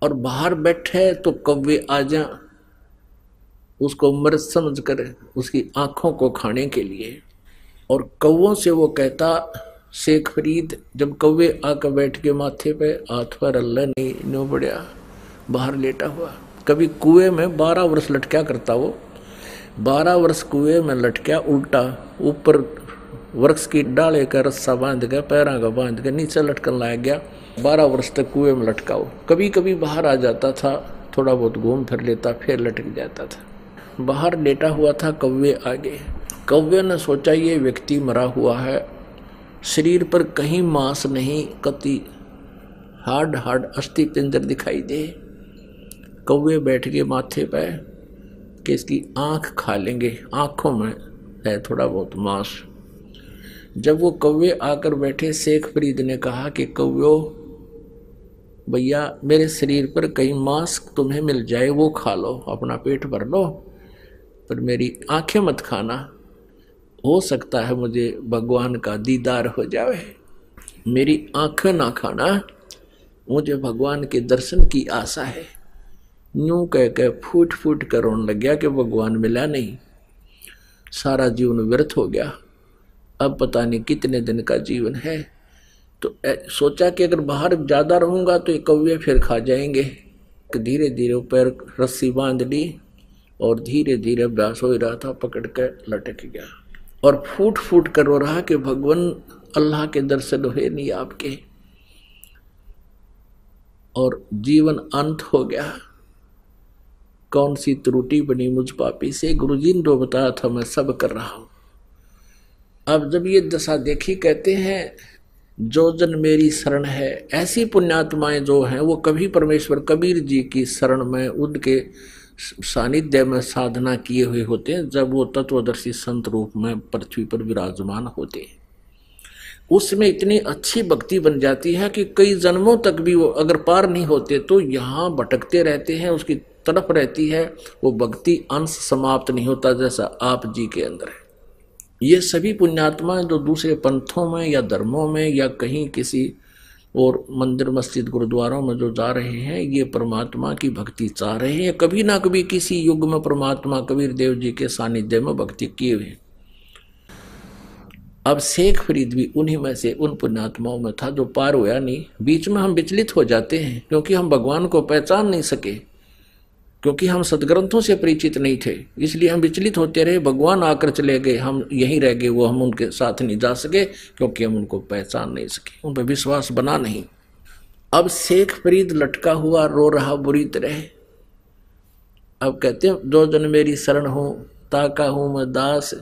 और बाहर बैठे तो कौवे आ जा उसको मृत समझ कर उसकी आंखों को खाने के लिए। और कौवों से वो कहता, शेख फरीद जब कौवे आकर बैठ के माथे पे हाथ पर अल्लाह नहीं नो बढ़िया बाहर लेटा हुआ। कभी कुएं में 12 वर्ष लटका करता वो, 12 वर्ष कुएं में लटका उल्टा, ऊपर वृक्ष की डाले का रस्सा बांध के, पैरों का बांध के नीचे लटकन लाया गया। 12 वर्ष तक कुएं में लटका हो। कभी कभी बाहर आ जाता था, थोड़ा बहुत घूम फिर लेता, फिर लटक जाता था। बाहर लेटा हुआ था, कौवे आ गए। कौवे ने सोचा ये व्यक्ति मरा हुआ है, शरीर पर कहीं मांस नहीं, कति हार्ड अस्थि पिंजर दिखाई दे। कौवे बैठ गए माथे पे कि इसकी आंख खा लेंगे, आंखों में है थोड़ा बहुत मांस। जब वो कौवे आकर बैठे, शेख फरीद ने कहा कि कौवे भैया मेरे शरीर पर कहीं मांस तुम्हें मिल जाए वो खा लो, अपना पेट भर लो, पर मेरी आंखें मत खाना, हो सकता है मुझे भगवान का दीदार हो जाए। मेरी आंखें ना खाना, मुझे भगवान के दर्शन की आशा है। यूं कह के फूट फूट कर रोने लग गया कि भगवान मिला नहीं, सारा जीवन व्यर्थ हो गया, अब पता नहीं कितने दिन का जीवन है। तो सोचा कि अगर बाहर ज्यादा रहूंगा तो ये कौवे फिर खा जाएंगे। धीरे धीरे पैर रस्सी बांध ली और धीरे धीरे अभ्यास हो रहा था, पकड़ के लटक गया और फूट फूट कर रो रहा कि भगवान अल्लाह के दर्शन हुए नहीं आपके, और जीवन अंत हो गया। कौन सी त्रुटि बनी मुझ पापी से, गुरुजी ने जो बताया था मैं सब कर रहा हूं। अब जब ये दशा देखी, कहते हैं जो जन मेरी शरण है, ऐसी पुण्यात्माएं जो हैं वो कभी परमेश्वर कबीर जी की शरण में, उनके सानिध्य में साधना किए हुए होते हैं, जब वो तत्वदर्शी संत रूप में पृथ्वी पर विराजमान होते हैं। उसमें इतनी अच्छी भक्ति बन जाती है कि कई जन्मों तक भी वो अगर पार नहीं होते तो यहाँ भटकते रहते हैं, उसकी तड़प रहती है, वो भक्ति अंश समाप्त नहीं होता, जैसा आप जी के अंदर है। ये सभी पुण्यात्मा जो दूसरे पंथों में या धर्मों में या कहीं किसी और मंदिर मस्जिद गुरुद्वारों में जो जा रहे हैं, ये परमात्मा की भक्ति चाह रहे हैं, कभी ना कभी किसी युग में परमात्मा कबीर देव जी के सानिध्य में भक्ति किए हुए। अब शेख फरीद भी उन्हीं में से, उन पुण्यात्माओं में था जो पार हुआ नहीं। बीच में हम विचलित हो जाते हैं क्योंकि हम भगवान को पहचान नहीं सके, क्योंकि हम सदग्रंथों से परिचित नहीं थे, इसलिए हम विचलित होते रहे। भगवान आकर चले गए, हम यहीं रह गए, वो हम उनके साथ नहीं जा सके क्योंकि हम उनको पहचान नहीं सके, उन पर विश्वास बना नहीं। अब शेख फरीद लटका हुआ रो रहा बुरी तरह, अब कहते हैं जो जन मेरी शरण हो ताका हूं मैं दास,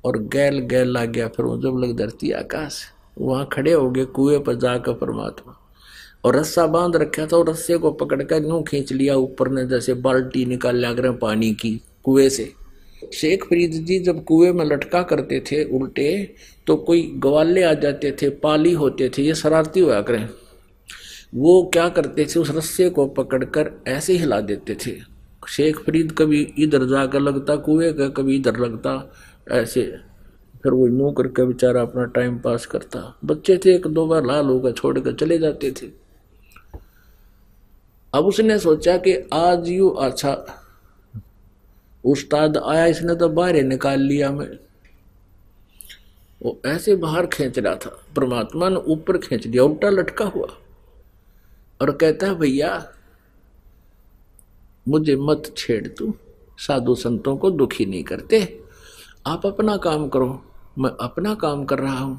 और गैल गैल ला गया फिर जब लग धरती आकाश। वहां खड़े हो गए कुएं पर जाकर परमात्मा, और रस्सा बांध रखा था, और रस्से को पकड़कर यूं खींच लिया ऊपर ने, जैसे बाल्टी निकाल लिया करें पानी की कुएं से। शेख फरीद जी जब कुएं में लटका करते थे उल्टे, तो कोई ग्वाले आ जाते थे, पाली होते थे, ये शरारती हुआ करें, वो क्या करते थे उस रस्से को पकड़कर ऐसे हिला देते थे। शेख फरीद कभी इधर जाकर लगता कुएं का, कभी इधर लगता ऐसे, फिर वो यूं करके बेचारा अपना टाइम पास करता। बच्चे थे, एक दो बार लाल होकर छोड़ कर चले जाते थे। अब उसने सोचा कि आज यू अच्छा उस्ताद आया, इसने तो बाहर ही निकाल लिया। मैं वो ऐसे बाहर खींच रहा था, परमात्मा ने ऊपर खींच दिया, उल्टा लटका हुआ, और कहता है भैया मुझे मत छेड़, तू साधु संतों को दुखी नहीं करते, आप अपना काम करो, मैं अपना काम कर रहा हूं।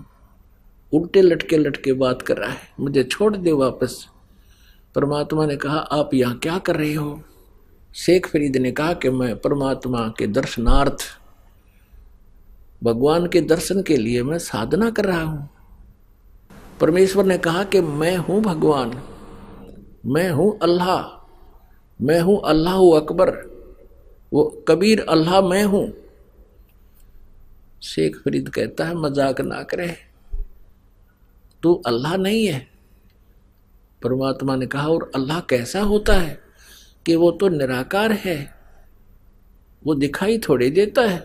उल्टे लटके लटके बात कर रहा है, मुझे छोड़ दे वापस। परमात्मा ने कहा आप यहां क्या कर रहे हो? शेख फरीद ने कहा कि मैं परमात्मा के दर्शनार्थ, भगवान के दर्शन के लिए मैं साधना कर रहा हूं। परमेश्वर ने कहा कि मैं हूं भगवान, मैं हूं अल्लाह, मैं हूं अल्लाह अकबर, वो कबीर अल्लाह मैं हूं। शेख फरीद कहता है मजाक ना करे, तू अल्लाह नहीं है। परमात्मा ने कहा और अल्लाह कैसा होता है कि वो तो निराकार है, वो दिखाई थोड़े देता है।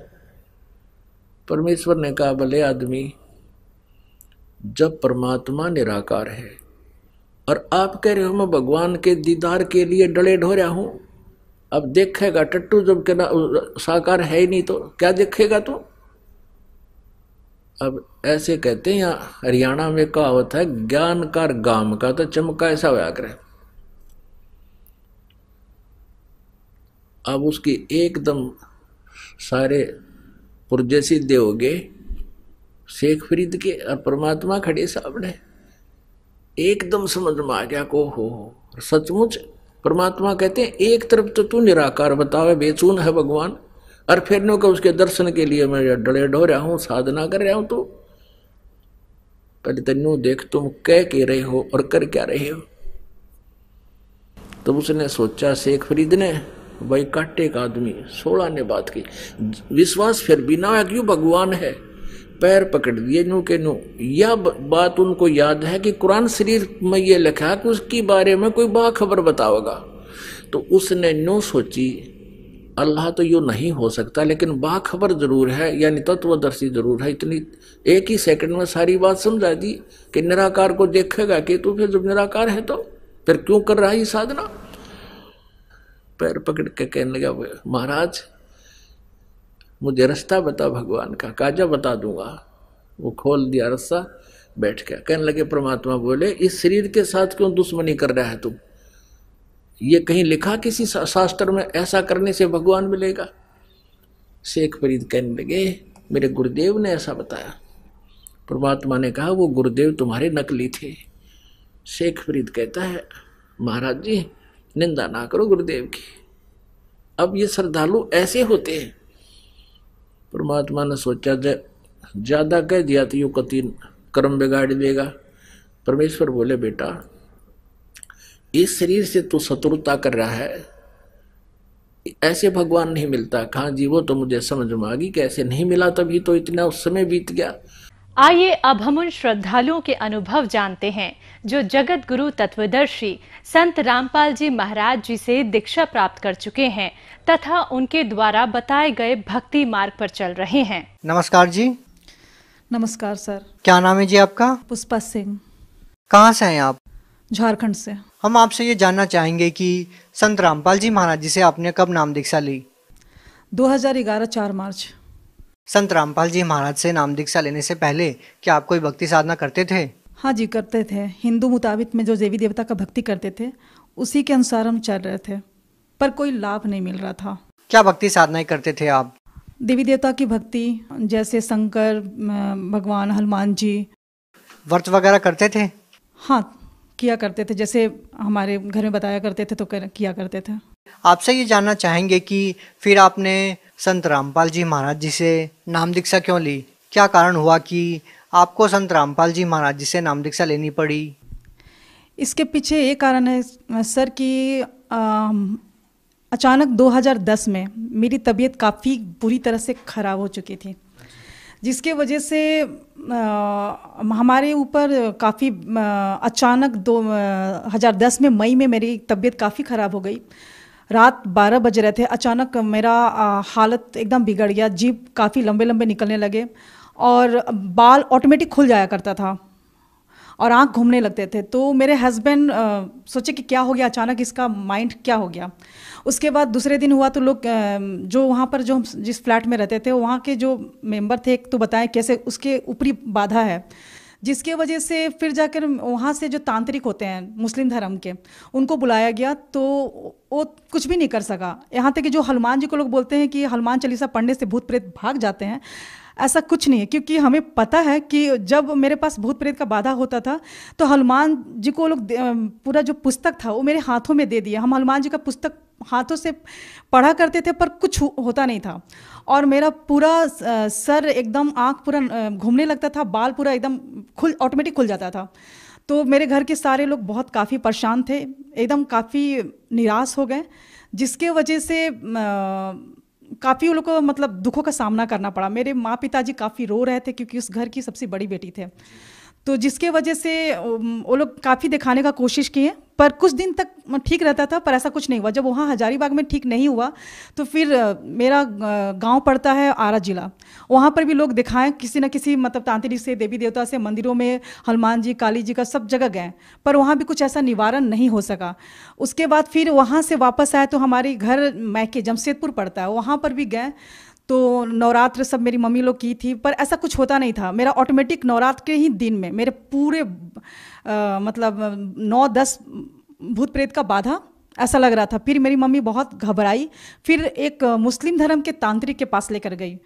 परमेश्वर ने कहा भले आदमी, जब परमात्मा निराकार है और आप कह रहे हो मैं भगवान के दीदार के लिए डले ढोरा हूं, अब देखेगा टट्टू जब के साकार है ही नहीं तो क्या देखेगा तू? अब ऐसे कहते हैं यहाँ हरियाणा में कहावत है, ज्ञान कार गाम का तो चमका ऐसा होया करे। अब उसकी एकदम सारे पुर्जे सीधे हो गए शेख फरीद के, और परमात्मा खड़े सामने, एकदम समझ में आ गया को हो सचमुच। परमात्मा कहते हैं एक तरफ तो तू निराकार बतावे बेचून है भगवान, और फिर नो का उसके दर्शन के लिए मैं डले ढो रहा हूं, साधना कर रहा हूं। तो पहले तेनू देख तुम कह के रहे हो और कर क्या रहे हो। तो उसने सोचा शेख फरीद ने, भाई काटे का आदमी 16 ने बात की, विश्वास फिर भी ना है क्यों भगवान है, पैर पकड़ दिए नू के नू। यह बात उनको याद है कि कुरान शरीफ में ये लिखा है कि उसके बारे में कोई बाखबर बताओगा। तो उसने नो सोची अल्लाह तो यूँ नहीं हो सकता, लेकिन बाखबर जरूर है, यानी तत्वदर्शी जरूर है। इतनी एक ही सेकंड में सारी बात समझा दी कि निराकार को देखेगा कि तू फिर जब निराकार है तो फिर क्यों कर रहा है ये साधना। पैर पकड़ के कहने लगा महाराज मुझे रास्ता बता भगवान का, काजा बता दूंगा। वो खोल दिया रास्ता, बैठ गया। कहने लगे परमात्मा बोले इस शरीर के साथ क्यों दुश्मनी कर रहा है तू? ये कहीं लिखा किसी शास्त्र में ऐसा करने से भगवान मिलेगा? शेख फरीद कहने लगे मेरे गुरुदेव ने ऐसा बताया। परमात्मा ने कहा वो गुरुदेव तुम्हारे नकली थे। शेख फरीद कहता है महाराज जी निंदा ना करो गुरुदेव की, अब ये श्रद्धालु ऐसे होते हैं। परमात्मा ने सोचा ज्यादा कह दिया तो यू कति कर्म बिगाड़ देगा। परमेश्वर बोले बेटा इस शरीर से तू शत्रुता कर रहा है, ऐसे भगवान नहीं मिलता। कहाँ जी वो तो मुझे समझ में आ गई कैसे नहीं मिला, तभी तो इतना उस समय बीत गया। आइए अब हम उन श्रद्धालुओं के अनुभव जानते हैं जो जगत गुरु तत्वदर्शी संत रामपाल जी महाराज जी से दीक्षा प्राप्त कर चुके हैं तथा उनके द्वारा बताए गए भक्ति मार्ग पर चल रहे हैं। नमस्कार जी। नमस्कार सर। क्या नाम है जी आपका? पुष्पा सिंह। कहाँ से हैं आप? झारखंड से। हम आपसे ये जानना चाहेंगे कि संत रामपाल जी महाराज जी से आपने कब नाम दीक्षा ली? 2011 4 मार्च। संत रामपाल जी महाराज से नाम दीक्षा लेने से पहले क्या आप कोई भक्ति साधना करते थे? हाँ जी करते थे। हिंदू मुताबिक में जो देवी देवता का भक्ति करते थे उसी के अनुसार हम चल रहे थे, पर कोई लाभ नहीं मिल रहा था। क्या भक्ति साधनाएं करते थे आप? देवी देवता की भक्ति, जैसे शंकर भगवान, हनुमान जी। व्रत वगैरह करते थे? हाँ किया करते थे, जैसे हमारे घर में बताया करते थे तो किया करते थे। आपसे ये जानना चाहेंगे कि फिर आपने संत रामपाल जी महाराज जी से नाम दीक्षा क्यों ली? क्या कारण हुआ कि आपको संत रामपाल जी महाराज जी से नाम दीक्षा लेनी पड़ी? इसके पीछे ये कारण है सर कि अचानक 2010 में मेरी तबीयत काफ़ी बुरी तरह से ख़राब हो चुकी थी, जिसके वजह से हमारे ऊपर काफ़ी अचानक 2010 में मई में मेरी तबीयत काफ़ी ख़राब हो गई। रात 12 बज रहे थे, अचानक मेरा हालत एकदम बिगड़ गया, जीभ काफ़ी लंबे लंबे निकलने लगे और बाल ऑटोमेटिक खुल जाया करता था और आँख घूमने लगते थे। तो मेरे हस्बैंड सोचे कि क्या हो गया अचानक, इसका माइंड क्या हो गया। उसके बाद दूसरे दिन हुआ तो लोग जो वहाँ पर जो हम जिस फ्लैट में रहते थे वहाँ के जो मेंबर थे एक तो बताएं कैसे उसके ऊपरी बाधा है, जिसके वजह से फिर जाकर वहाँ से जो तांत्रिक होते हैं मुस्लिम धर्म के उनको बुलाया गया, तो वो कुछ भी नहीं कर सका। यहाँ तक कि जो हनुमान जी को लोग बोलते हैं कि हनुमान चालीसा पढ़ने से भूत प्रेत भाग जाते हैं, ऐसा कुछ नहीं है, क्योंकि हमें पता है कि जब मेरे पास भूत प्रेत का बाधा होता था तो हनुमान जी को लोग पूरा जो पुस्तक था वो मेरे हाथों में दे दिया। हम हनुमान जी का पुस्तक हाथों से पढ़ा करते थे पर कुछ होता नहीं था और मेरा पूरा सर एकदम, आँख पूरा घूमने लगता था, बाल पूरा एकदम ऑटोमेटिक खुल जाता था। तो मेरे घर के सारे लोग बहुत काफ़ी परेशान थे, एकदम काफ़ी निराश हो गए, जिसके वजह से काफ़ी उन लोगों को मतलब दुखों का सामना करना पड़ा। मेरे माँ पिताजी काफ़ी रो रहे थे क्योंकि उस घर की सबसे बड़ी बेटी थे, तो जिसके वजह से वो लोग काफ़ी दिखाने का कोशिश किए, पर कुछ दिन तक ठीक रहता था, पर ऐसा कुछ नहीं हुआ। जब वहाँ हजारीबाग में ठीक नहीं हुआ तो फिर मेरा गांव पड़ता है आरा जिला, वहाँ पर भी लोग दिखाएं किसी न किसी मतलब तांत्रिक से, देवी देवता से, मंदिरों में हनुमान जी, काली जी का सब जगह गए, पर वहाँ भी कुछ ऐसा निवारण नहीं हो सका। उसके बाद फिर वहाँ से वापस आए तो हमारे घर मैके जमशेदपुर पड़ता है, वहाँ पर भी गए, तो नवरात्र सब मेरी मम्मी लोग की थी, पर ऐसा कुछ होता नहीं था। मेरा ऑटोमेटिक नवरात्र के ही दिन में मेरे पूरे मतलब 9-10 भूत प्रेत का बाधा ऐसा लग रहा था। फिर मेरी मम्मी बहुत घबराई, फिर एक मुस्लिम धर्म के तांत्रिक के पास लेकर गई,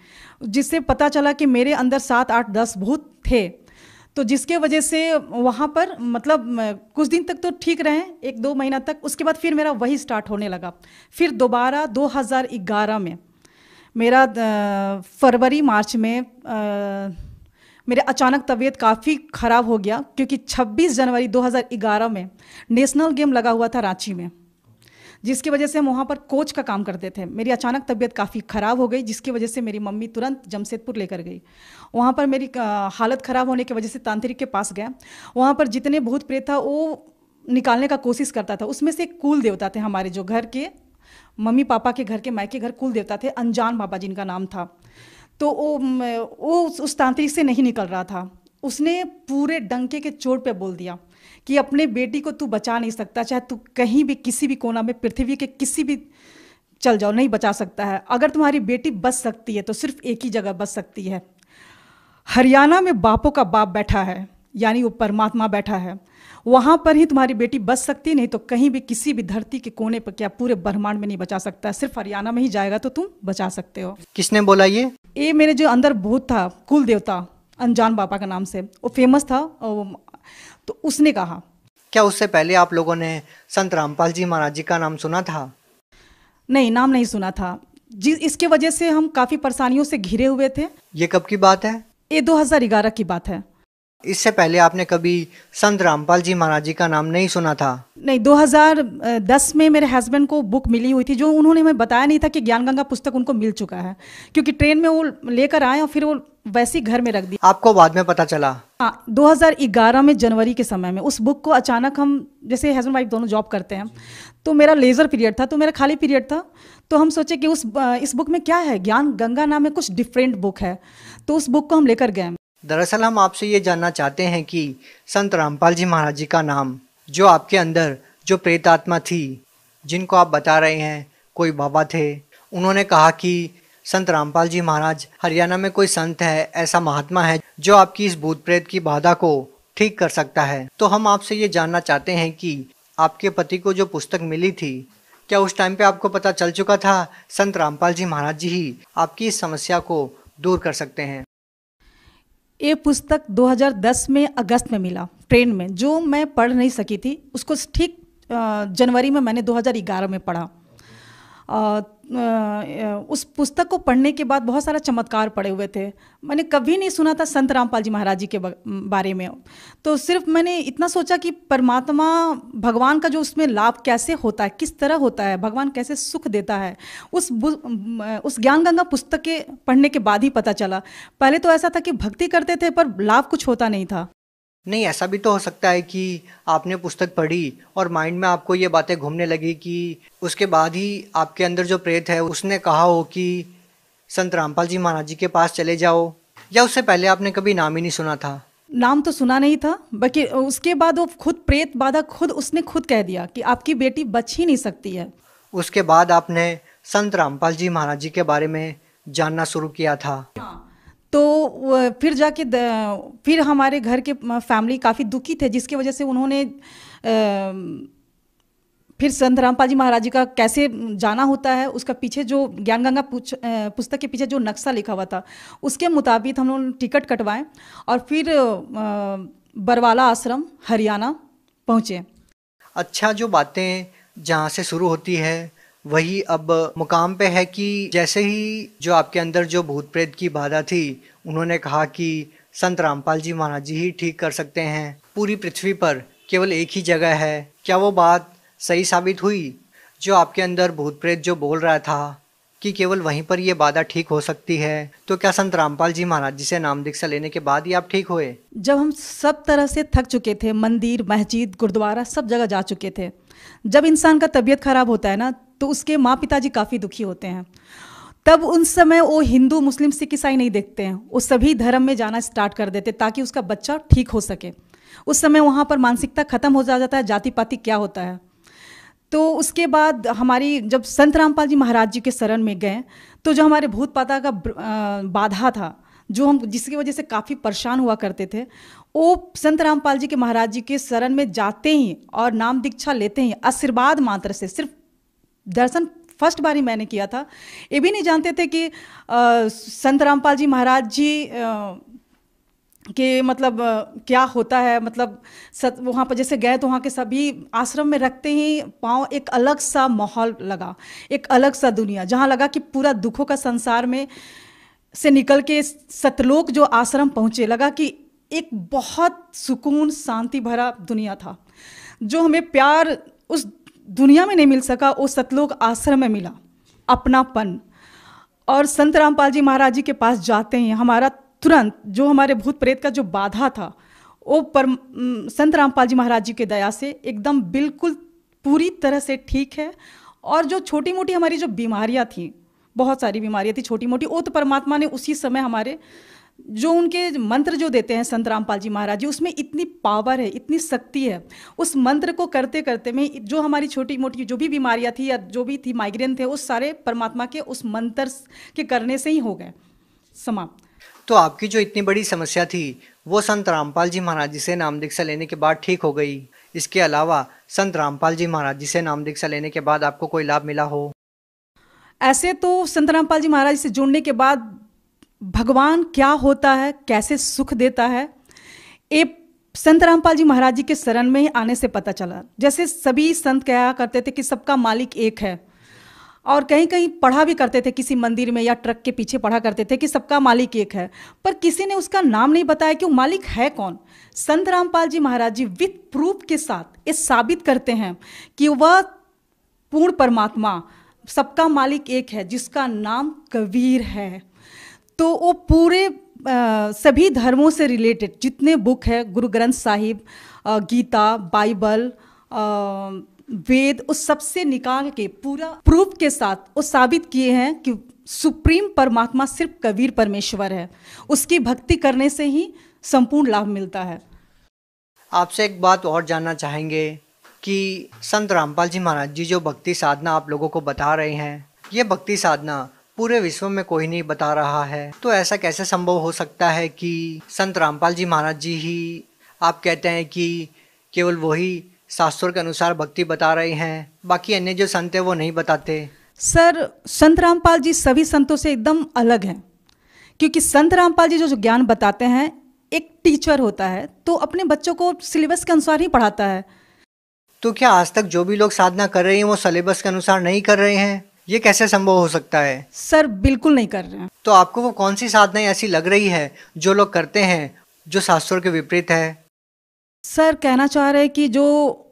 जिससे पता चला कि मेरे अंदर 7-8-10 भूत थे। तो जिसके वजह से वहाँ पर मतलब कुछ दिन तक तो ठीक रहे, 1-2 महीना तक। उसके बाद फिर मेरा वही स्टार्ट होने लगा। फिर दोबारा 2011 में मेरा फरवरी मार्च में मेरे अचानक तबीयत काफ़ी ख़राब हो गया, क्योंकि 26 जनवरी 2011 में नेशनल गेम लगा हुआ था रांची में, जिसकी वजह से हम वहाँ पर कोच का काम करते थे। मेरी अचानक तबीयत काफ़ी ख़राब हो गई, जिसकी वजह से मेरी मम्मी तुरंत जमशेदपुर लेकर गई। वहाँ पर मेरी हालत ख़राब होने की वजह से तांत्रिक के पास गया। वहाँ पर जितने भूत प्रेत था वो निकालने का कोशिश करता था। उसमें से एक कुल देवता थे हमारे जो घर के, मम्मी पापा के घर के मायके घर कुल देवता थे, अनजान बाबा जिनका नाम था। तो वो उस तांत्रिक से नहीं निकल रहा था। उसने पूरे डंके के चोट पे बोल दिया कि अपने बेटी को तू बचा नहीं सकता, चाहे तू कहीं भी किसी भी कोना में पृथ्वी के किसी भी चल जाओ, नहीं बचा सकता है। अगर तुम्हारी बेटी बच सकती है तो सिर्फ एक ही जगह बच सकती है, हरियाणा में बापों का बाप बैठा है, यानी वो परमात्मा बैठा है, वहाँ पर ही तुम्हारी बेटी बच सकती, नहीं तो कहीं भी किसी भी धरती के कोने पर, क्या पूरे ब्रह्मांड में नहीं बचा सकता, सिर्फ हरियाणा में ही जाएगा तो तुम बचा सकते हो। किसने बोला ये मेरे जो अंदर भूत था, कुल देवता अनजान बाबा का नाम से, वो फेमस था, तो उसने कहा। क्या उससे पहले आप लोगों ने संत रामपाल जी महाराज जी का नाम सुना था? नहीं, नाम नहीं सुना था। इसके वजह से हम काफ़ी परेशानियों से घिरे हुए थे। ये कब की बात है? ये 2011 की बात है। इससे पहले आपने कभी संत रामपाल जी महाराज जी का नाम नहीं सुना था? नहीं, 2010 में मेरे हस्बैंड को बुक मिली हुई थी, जो उन्होंने हमें बताया नहीं था कि ज्ञान गंगा पुस्तक उनको मिल चुका है, क्योंकि ट्रेन में वो लेकर आए और फिर वो वैसे ही घर में रख दी। आपको बाद में पता चला? हाँ, 2011 में जनवरी के समय में उस बुक को अचानक, हम जैसे हस्बैंड वाइफ दोनों जॉब करते हैं, तो मेरा लेजर पीरियड था, तो मेरा खाली पीरियड था, तो हम सोचे कि इस बुक में क्या है, ज्ञान गंगा नाम में कुछ डिफरेंट बुक है, तो उस बुक को हम लेकर गए। दरअसल हम आपसे ये जानना चाहते हैं कि संत रामपाल जी महाराज जी का नाम, जो आपके अंदर जो प्रेत आत्मा थी, जिनको आप बता रहे हैं कोई बाबा थे, उन्होंने कहा कि संत रामपाल जी महाराज हरियाणा में कोई संत है, ऐसा महात्मा है जो आपकी इस भूत प्रेत की बाधा को ठीक कर सकता है। तो हम आपसे ये जानना चाहते हैं कि आपके पति को जो पुस्तक मिली थी, क्या उस टाइम पे आपको पता चल चुका था संत रामपाल जी महाराज जी ही आपकी इस समस्या को दूर कर सकते हैं? ये पुस्तक 2010 में अगस्त में मिला ट्रेन में, जो मैं पढ़ नहीं सकी थी। उसको ठीक जनवरी में मैंने 2011 में पढ़ा। उस पुस्तक को पढ़ने के बाद बहुत सारा चमत्कार पड़े हुए थे। मैंने कभी नहीं सुना था संत रामपाल जी महाराज जी के बारे में। तो सिर्फ मैंने इतना सोचा कि परमात्मा भगवान का जो उसमें लाभ कैसे होता है, किस तरह होता है, भगवान कैसे सुख देता है, उस ज्ञान गंगा पुस्तक के पढ़ने के बाद ही पता चला। पहले तो ऐसा था कि भक्ति करते थे पर लाभ कुछ होता नहीं था। नहीं, ऐसा भी तो हो सकता है कि आपने पुस्तक पढ़ी और माइंड में आपको ये बातें घूमने लगी कि उसके बाद ही आपके अंदर जो प्रेत है उसने कहा हो कि संत रामपाल जी महाराज जी के पास चले जाओ, या उससे पहले आपने कभी नाम ही नहीं सुना था? नाम तो सुना नहीं था, बल्कि उसके बाद वो खुद प्रेत बाधा उसने खुद कह दिया कि आपकी बेटी बच ही नहीं सकती है। उसके बाद आपने संत रामपाल जी महाराज जी के बारे में जानना शुरू किया था। तो फिर जाके फिर हमारे घर के फैमिली काफ़ी दुखी थे, जिसकी वजह से उन्होंने फिर संत रामपाल जी महाराज जी का कैसे जाना होता है, उसका पीछे जो ज्ञान गंगा पुस्तक के पीछे जो नक्शा लिखा हुआ था उसके मुताबिक हम लोग टिकट कटवाएं और फिर बरवाला आश्रम हरियाणा पहुँचे। अच्छा, जो बातें जहाँ से शुरू होती है वही अब मुकाम पे है कि जैसे ही जो आपके अंदर जो भूत प्रेत की बाधा थी उन्होंने कहा कि संत रामपाल जी महाराज जी ही ठीक कर सकते हैं, पूरी पृथ्वी पर केवल एक ही जगह है। क्या वो बात सही साबित हुई? जो आपके अंदर भूत प्रेत जो बोल रहा था कि केवल वहीं पर ये बाधा ठीक हो सकती है, तो क्या संत रामपाल जी महाराज जी से नाम दीक्षा लेने के बाद ही आप ठीक हुए? जब हम सब तरह से थक चुके थे, मंदिर मस्जिद गुरुद्वारा सब जगह जा चुके थे, जब इंसान का तबीयत खराब होता है ना तो उसके माँ पिताजी काफ़ी दुखी होते हैं। तब उन समय वो हिंदू मुस्लिम सिख ईसाई नहीं देखते हैं, वो सभी धर्म में जाना स्टार्ट कर देते ताकि उसका बच्चा ठीक हो सके। उस समय वहाँ पर मानसिकता खत्म हो जाता है, जाति पाति क्या होता है। तो उसके बाद हमारी जब संत रामपाल जी महाराज जी के शरण में गए तो जो हमारे भूत पाता का बाधा था, जो हम जिसकी वजह से काफ़ी परेशान हुआ करते थे, वो संत रामपाल जी के महाराज जी के शरण में जाते ही और नाम दीक्षा लेते ही आशीर्वाद मात्र से, सिर्फ दर्शन फर्स्ट बारी मैंने किया था, ये भी नहीं जानते थे कि संत रामपाल जी महाराज जी के मतलब क्या होता है। मतलब वहाँ पर जैसे गए तो वहाँ के सभी आश्रम में रखते ही पाँव एक अलग सा माहौल लगा, एक अलग सा दुनिया, जहाँ लगा कि पूरा दुखों का संसार में से निकल के सतलोक जो आश्रम पहुँचे, लगा कि एक बहुत सुकून शांति भरा दुनिया था। जो हमें प्यार उस दुनिया में नहीं मिल सका वो सतलोक आश्रम में मिला, अपनापन। और संत रामपाल जी महाराज जी के पास जाते हैं हमारा तुरंत जो हमारे भूत प्रेत का जो बाधा था वो संत रामपाल जी महाराज जी के दया से एकदम बिल्कुल पूरी तरह से ठीक है। और जो छोटी मोटी हमारी जो बीमारियां थी, बहुत सारी बीमारियां थी छोटी मोटी, वो तो परमात्मा ने उसी समय हमारे जो उनके मंत्र जो देते हैं संत रामपाल जी महाराज जी, उसमें इतनी पावर है, इतनी शक्ति है। उस मंत्र को करते करते में जो हमारी छोटी मोटी जो भी बीमारियां थी या जो भी थी, माइग्रेन थे, वो सारे परमात्मा के उस मंत्र के करने से ही हो गए समाप्त। तो आपकी जो इतनी बड़ी समस्या थी वो संत रामपाल जी महाराज जी से नाम दीक्षा लेने के बाद ठीक हो गई। इसके अलावा संत रामपाल जी महाराज जी से नाम दीक्षा लेने के बाद आपको कोई लाभ मिला हो? ऐसे तो संत रामपाल जी महाराज से जुड़ने के बाद भगवान क्या होता है, कैसे सुख देता है, ये संत रामपाल जी महाराज जी के शरण में ही आने से पता चला। जैसे सभी संत कहा करते थे कि सबका मालिक एक है, और कहीं कहीं पढ़ा भी करते थे, किसी मंदिर में या ट्रक के पीछे पढ़ा करते थे कि सबका मालिक एक है, पर किसी ने उसका नाम नहीं बताया कि वो मालिक है कौन। संत रामपाल जी महाराज जी विथ प्रूफ के साथ ये साबित करते हैं कि वह पूर्ण परमात्मा सबका मालिक एक है, जिसका नाम कबीर है। तो वो पूरे सभी धर्मों से रिलेटेड जितने बुक है, गुरु ग्रंथ साहिब, गीता, बाइबल, वेद, उस सबसे निकाल के पूरा प्रूफ के साथ वो साबित किए हैं कि सुप्रीम परमात्मा सिर्फ कबीर परमेश्वर है, उसकी भक्ति करने से ही संपूर्ण लाभ मिलता है। आपसे एक बात और जानना चाहेंगे कि संत रामपाल जी महाराज जी जो भक्ति साधना आप लोगों को बता रहे हैं, ये भक्ति साधना पूरे विश्व में कोई नहीं बता रहा है, तो ऐसा कैसे संभव हो सकता है कि संत रामपाल जी महाराज जी ही आप कहते हैं कि केवल वही शास्त्रों के अनुसार भक्ति बता रहे हैं, बाकी अन्य जो संत है वो नहीं बताते? सर, संत रामपाल जी सभी संतों से एकदम अलग हैं, क्योंकि संत रामपाल जी जो ज्ञान बताते हैं, एक टीचर होता है तो अपने बच्चों को सिलेबस के अनुसार ही पढ़ाता है। तो क्या आज तक जो भी लोग साधना कर रहे हैं वो सिलेबस के अनुसार नहीं कर रहे हैं, ये कैसे संभव हो सकता है? सर बिल्कुल नहीं कर रहे हैं। तो आपको वो कौन सी साधनाएं ऐसी लग रही है जो लोग करते हैं जो शास्त्रों के विपरीत है? सर कहना चाह रहे हैं कि जो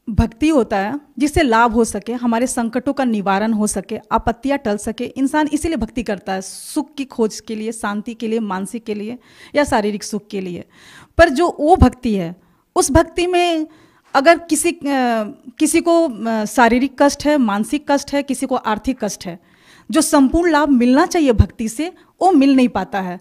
भक्ति होता है जिससे लाभ हो सके, हमारे संकटों का निवारण हो सके, आपत्तियां टल सके, इंसान इसीलिए भक्ति करता है, सुख की खोज के लिए, शांति के लिए, मानसिक के लिए या शारीरिक सुख के लिए। पर जो वो भक्ति है, उस भक्ति में अगर किसी को शारीरिक कष्ट है, मानसिक कष्ट है, किसी को आर्थिक कष्ट है, जो संपूर्ण लाभ मिलना चाहिए भक्ति से वो मिल नहीं पाता है।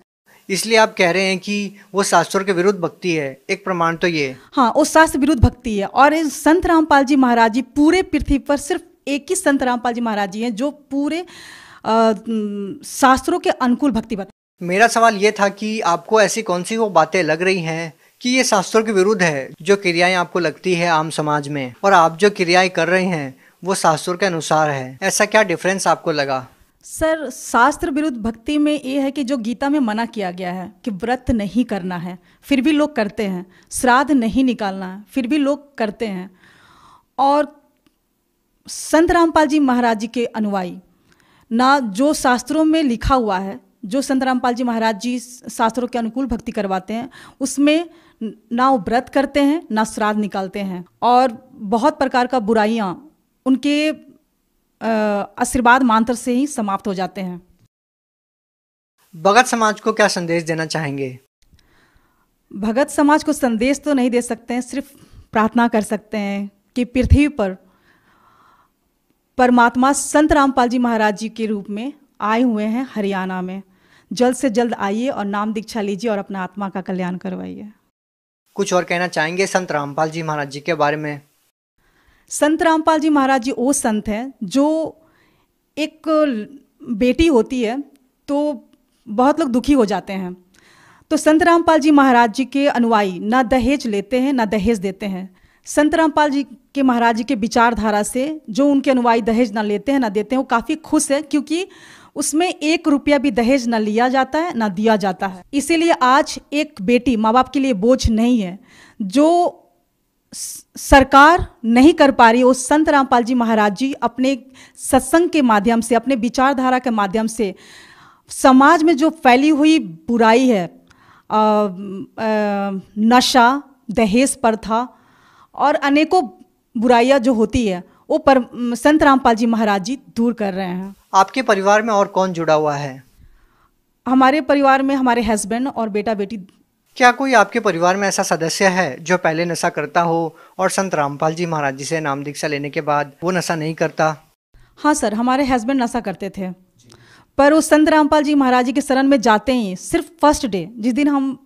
इसलिए आप कह रहे हैं कि वो शास्त्रों के विरुद्ध भक्ति है। एक प्रमाण तो ये। हाँ, वो शास्त्र विरुद्ध भक्ति है। और संत रामपाल जी महाराज जी पूरे पृथ्वी पर सिर्फ एक ही संत रामपाल जी महाराज जी हैं जो पूरे शास्त्रों के अनुकूल भक्ति बता। मेरा सवाल ये था कि आपको ऐसी कौन सी वो बातें लग रही हैं कि ये शास्त्रों के विरुद्ध है, जो क्रियाएं आपको लगती है आम समाज में, और आप जो क्रियाएं कर रहे हैं वो शास्त्रों के अनुसार है। ऐसा क्या डिफरेंस आपको लगा? सर शास्त्र विरुद्ध भक्ति में ये है कि जो गीता में मना किया गया है कि व्रत नहीं करना है, फिर भी लोग करते हैं, श्राद्ध नहीं निकालना है, फिर भी लोग करते हैं। और संत रामपाल जी महाराज जी के अनुयायी ना जो शास्त्रों में लिखा हुआ है, जो संत रामपाल जी महाराज जी शास्त्रों के अनुकूल भक्ति करवाते हैं, उसमें ना वो व्रत करते हैं ना श्राद्ध निकालते हैं, और बहुत प्रकार का बुराइयां उनके आशीर्वाद मंत्र से ही समाप्त हो जाते हैं। भगत समाज को क्या संदेश देना चाहेंगे? भगत समाज को संदेश तो नहीं दे सकते हैं, सिर्फ प्रार्थना कर सकते हैं कि पृथ्वी पर परमात्मा संत रामपाल जी महाराज जी के रूप में आए हुए हैं हरियाणा में। जल्द से जल्द आइए और नाम दीक्षा लीजिए और अपना आत्मा का कल्याण करवाइए। कुछ और कहना चाहेंगे संत रामपाल जी महाराज जी के बारे में? संत रामपाल जी महाराज जी वो संत हैं जो एक बेटी होती है तो बहुत लोग दुखी हो जाते हैं, तो संत रामपाल जी महाराज जी के अनुयायी ना दहेज लेते हैं ना दहेज देते हैं। संत रामपाल जी के महाराज जी के विचारधारा से जो उनके अनुयायी दहेज ना लेते हैं ना देते हैं, वो काफ़ी खुश है, क्योंकि उसमें 1 रुपया भी दहेज ना लिया जाता है ना दिया जाता है। इसीलिए आज एक बेटी माँ बाप के लिए बोझ नहीं है। जो सरकार नहीं कर पा रही, वो संत रामपाल जी महाराज जी अपने सत्संग के माध्यम से, अपने विचारधारा के माध्यम से समाज में जो फैली हुई बुराई है, नशा, दहेज प्रथा और अनेकों बुराइयां जो होती है, वो संत रामपाल जी महाराज जी दूर कर रहे हैं। आपके परिवार में और कौन जुड़ा हुआ है? हमारे परिवार में हमारे हस्बैंड और बेटा बेटी। क्या कोई आपके परिवार में ऐसा सदस्य है जो पहले नशा करता हो और संत रामपाल जी महाराज जी से नाम दीक्षा लेने के बाद वो नशा नहीं करता? हाँ सर, हमारे हस्बैंड नशा करते थे, पर वो संत रामपाल जी महाराज जी के शरण में जाते ही सिर्फ फर्स्ट डे, जिस दिन हम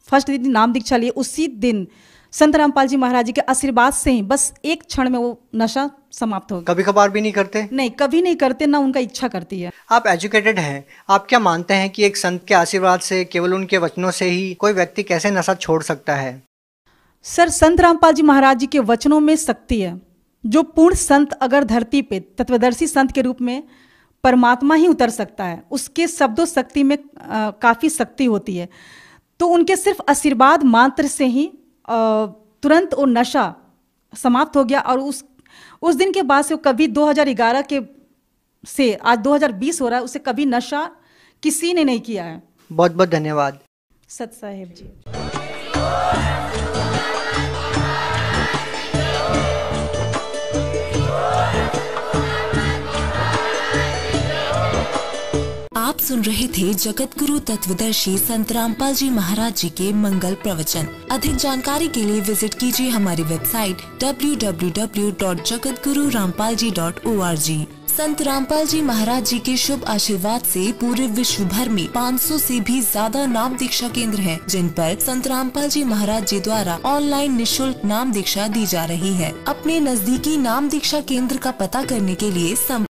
फर्स्ट दिन नाम दीक्षा लिए, उसी दिन संत रामपाल जी महाराज जी के आशीर्वाद से ही बस एक क्षण में वो नशा समाप्त हो गया। कभी कभार भी नहीं करते? नहीं, कभी नहीं करते, ना उनका इच्छा करती है। आप एजुकेटेड हैं, आप क्या मानते हैं कि एक संत के आशीर्वाद से, केवल उनके वचनों से ही कोई व्यक्ति कैसे नशा छोड़ सकता है? सर संत रामपाल जी महाराज जी के वचनों में शक्ति है। जो पूर्ण संत अगर धरती पे तत्वदर्शी संत के रूप में परमात्मा ही उतर सकता है, उसके शब्दों शक्ति में काफ़ी शक्ति होती है, तो उनके सिर्फ आशीर्वाद मात्र से ही तुरंत वो नशा समाप्त हो गया। और उस दिन के बाद से कभी 2011 के से आज 2020 हो रहा है, उसे कभी नशा किसी ने नहीं किया है। बहुत बहुत धन्यवाद सत साहेब जी। आप सुन रहे थे जगत गुरु तत्वदर्शी संत रामपाल जी महाराज जी के मंगल प्रवचन। अधिक जानकारी के लिए विजिट कीजिए हमारी वेबसाइट www.jagatgururampalji.org। संत रामपाल जी महाराज जी के शुभ आशीर्वाद से पूरे विश्व भर में 500 से भी ज्यादा नाम दीक्षा केंद्र हैं, जिन पर संत रामपाल जी महाराज जी द्वारा ऑनलाइन निशुल्क नाम दीक्षा दी जा रही है। अपने नजदीकी नाम दीक्षा केंद्र का पता करने के लिए